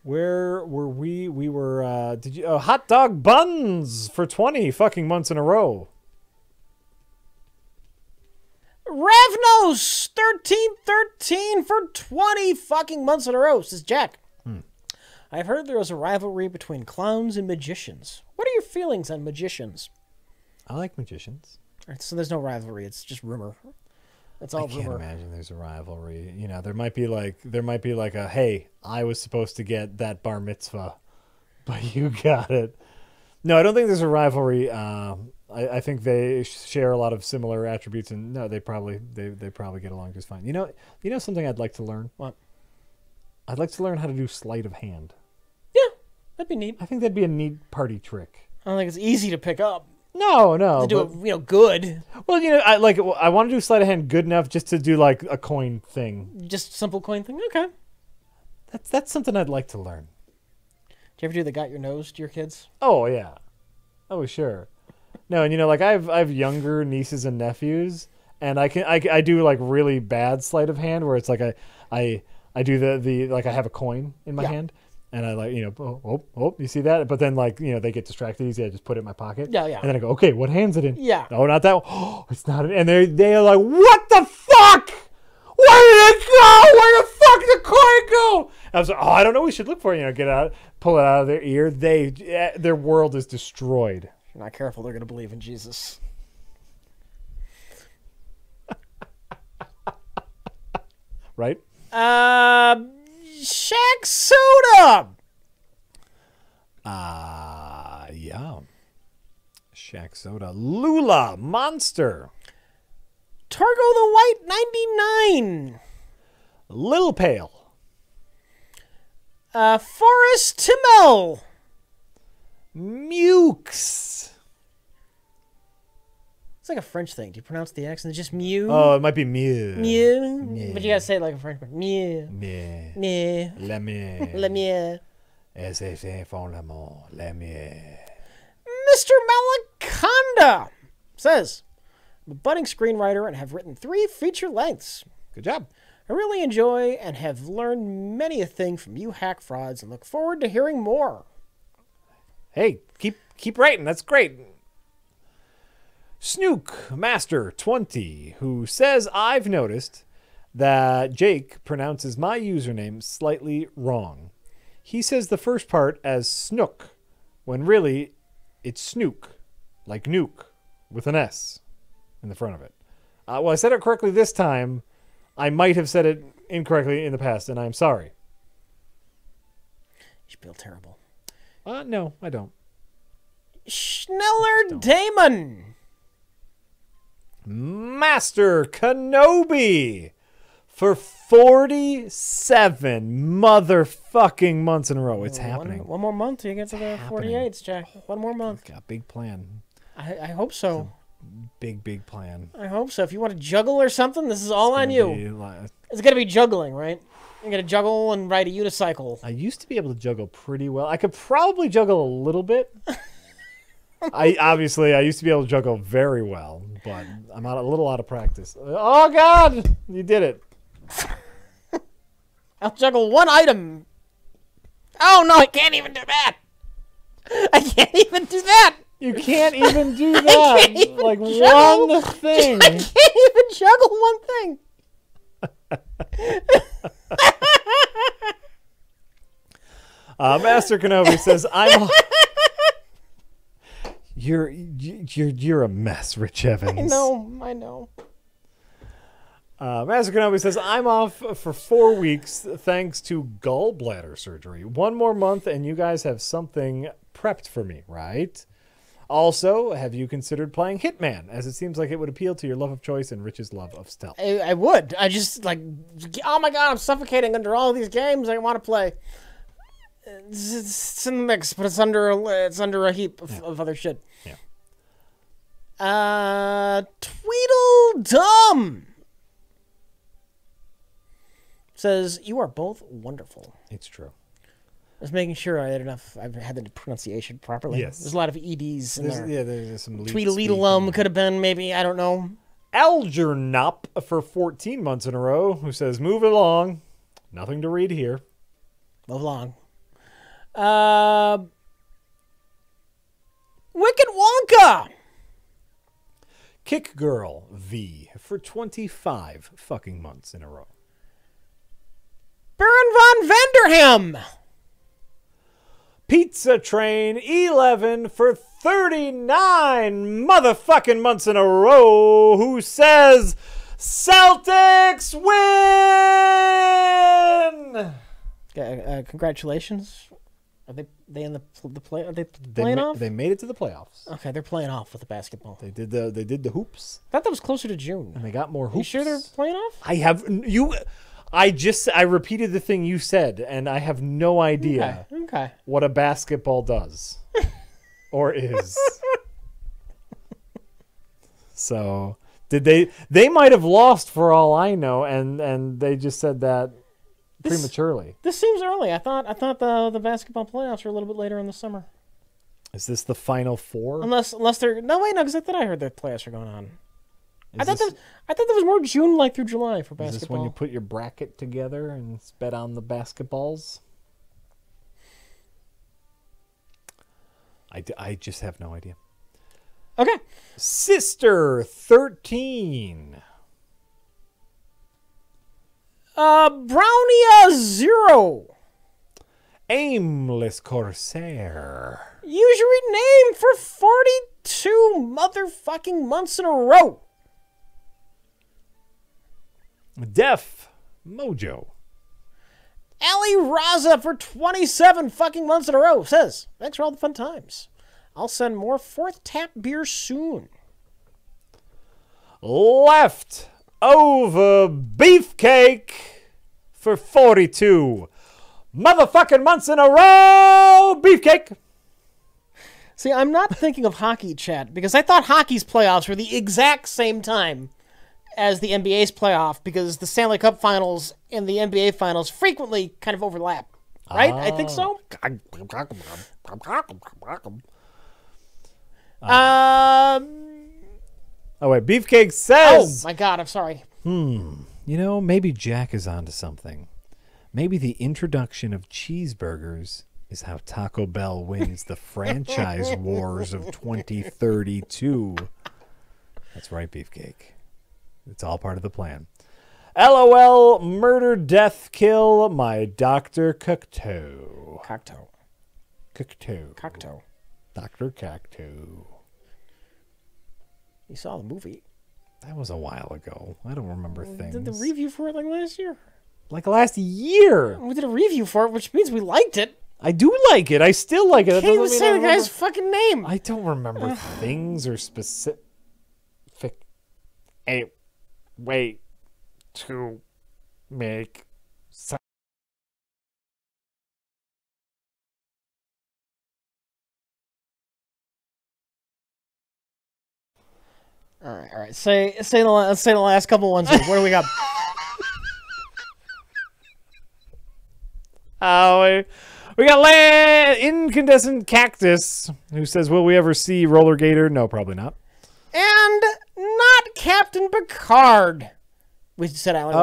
Where were we? We were. Hot dog buns for 20 fucking months in a row. Ravnos 1313 for 20 fucking months in a row, says Jack. I've heard there was a rivalry between clowns and magicians. What are your feelings on magicians? I like magicians. All right, so there's no rivalry. It's just rumor. It's all I can't rumor. imagine there's a rivalry. You know, there might be like a, hey, I was supposed to get that bar mitzvah, but you got it. No, I don't think there's a rivalry. I think they share a lot of similar attributes, and no, they probably get along just fine. You know something I'd like to learn? What? I'd like to learn how to do sleight of hand. Yeah, that'd be neat. I think that'd be a neat party trick. I don't think it's easy to pick up. No. To do it, good. Well, I want to do sleight of hand good enough just to do like a coin thing. Just simple coin thing. Okay. That's something I'd like to learn. Do you ever do the got your nose to your kids? Oh yeah. Oh sure. No, and I have younger nieces and nephews, and I do like really bad sleight of hand where it's like I do the like I have a coin in my hand, and I like you see that, but then they get distracted easy. I just put it in my pocket. Yeah. And then I go, okay, what hand's it in? Yeah. Oh, not that one. Oh, it's not. And they're like, what the fuck? Where did it go? Where the fuck did the coin go? And I was like, oh, I don't know. We should look for it. Get out, pull it out of their ear. Their world is destroyed. If you're not careful, they're going to believe in Jesus. Right? Shaq Soda. Yeah. Shaq Soda. Lula Monster. Targo the White 99. Lil Pale. Forrest Timmel. Mukes. It's like a French thing. Do you pronounce the accent? It's just mew? Oh, it might be Mew. Mew. But you gotta say it like a Frenchman. Mew. Mew. Mew. La Mew. Le mew. C'est font l'amour. La Mew. Mr. Malaconda says, I'm a budding screenwriter and have written 3 feature lengths. Good job. I really enjoy and have learned many a thing from you hack frauds and look forward to hearing more. Hey, keep writing. That's great. Snook Master 20, who says, I've noticed that Jake pronounces my username slightly wrong. He says the first part as Snook, when really it's Snook, like nuke, with an S in the front of it. Well, I said it correctly this time. I might have said it incorrectly in the past, and I'm sorry. You feel terrible. No, I don't. Schneller Damon. Master Kenobi for 47 motherfucking months in a row. It's happening. One more month till you get to the 48s, Jack. One more month. Got a big plan. I hope so. Big plan. I hope so. If you want to juggle or something, this is all on you. It's going to be juggling, right? You're going to juggle and ride a unicycle. I used to be able to juggle pretty well. I could probably juggle a little bit. I used to be able to juggle very well, but I'm a little out of practice. Oh, God! You did it. I'll juggle one item. Oh, no, I can't even do that. I can't even do that. You can't even do that. Even like juggle. one thing. I can't even juggle one thing. Master Kenobi says, You're a mess, Rich Evans. I know. Master Kenobi says, I'm off for 4 weeks thanks to gallbladder surgery. 1 more month and you guys have something prepped for me, right? Also, have you considered playing Hitman, as it seems like it would appeal to your love of choice and Rich's love of stealth? I would. I just, oh my God, I'm suffocating under all these games I want to play. It's in the mix, but it's under a heap of other shit. Yeah. Tweedledum says, you are both wonderful. It's true. I was making sure I had the pronunciation properly. Yes. There's a lot of EDs in there. Yeah, there's some Tweedledum could have been, maybe, I don't know. Algernop for 14 months in a row, who says, move along. Nothing to read here. Move along. Wicked Wonka. Kick Girl V for 25 fucking months in a row. Baron von Vanderham. Pizza Train 11 for 39 motherfucking months in a row, who says Celtics win. Congratulations. Are they in the play? Are they playing off? They made it to the playoffs. Okay, they're playing off with the basketball. They did the hoops. I thought that was closer to June. And they got more hoops. You sure they're playing off? I repeated the thing you said, and I have no idea Okay. what a basketball does or is. So they might have lost for all I know, and they just said that prematurely. This seems early. I thought the basketball playoffs were a little bit later in the summer. Is this the Final Four? Unless they're because I thought I heard the playoffs were going on. I thought that was more June, through July for basketball. Is this when you put your bracket together and bet on the basketballs? I just have no idea. Okay. Sister 13. Brownia 0. Aimless Corsair. Usury name for 42 motherfucking months in a row. Def Mojo. Ali Raza for 27 fucking months in a row says, thanks for all the fun times. I'll send more fourth tap beer soon. Left over Beefcake for 42 motherfucking months in a row. Beefcake. See, I'm not thinking of hockey, chat, because I thought hockey's playoffs were the exact same time as the NBA's playoff, because the Stanley Cup Finals and the NBA Finals frequently kind of overlap. Right? I think so. Oh, wait. Beefcake Oh, says... my God. I'm sorry. You know, maybe Jack is onto something. Maybe the introduction of cheeseburgers is how Taco Bell wins the franchise wars of 2032. That's right, Beefcake. It's all part of the plan. LOL, murder, death, kill, my Dr. Cocteau. Cocteau. Cocteau. Cocteau. Dr. Cocteau. You saw the movie. That was a while ago. I don't remember things. Did the review for it like last year? Like last year. We did a review for it, which means we liked it. I do like it. I still like it. That Can't even doesn't say mean the I guy's fucking name. I don't remember things or specific a way to make sense. All right. Let's say the last couple ones. What do we got? We got Incandescent Cactus, who says, will we ever see Roller Gator? No, probably not. And not Captain Picard. We said Ali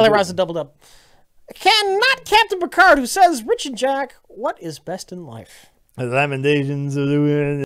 Raza doubled up. Not Captain Picard, who says, Rich and Jack, what is best in life? The Lamentations of the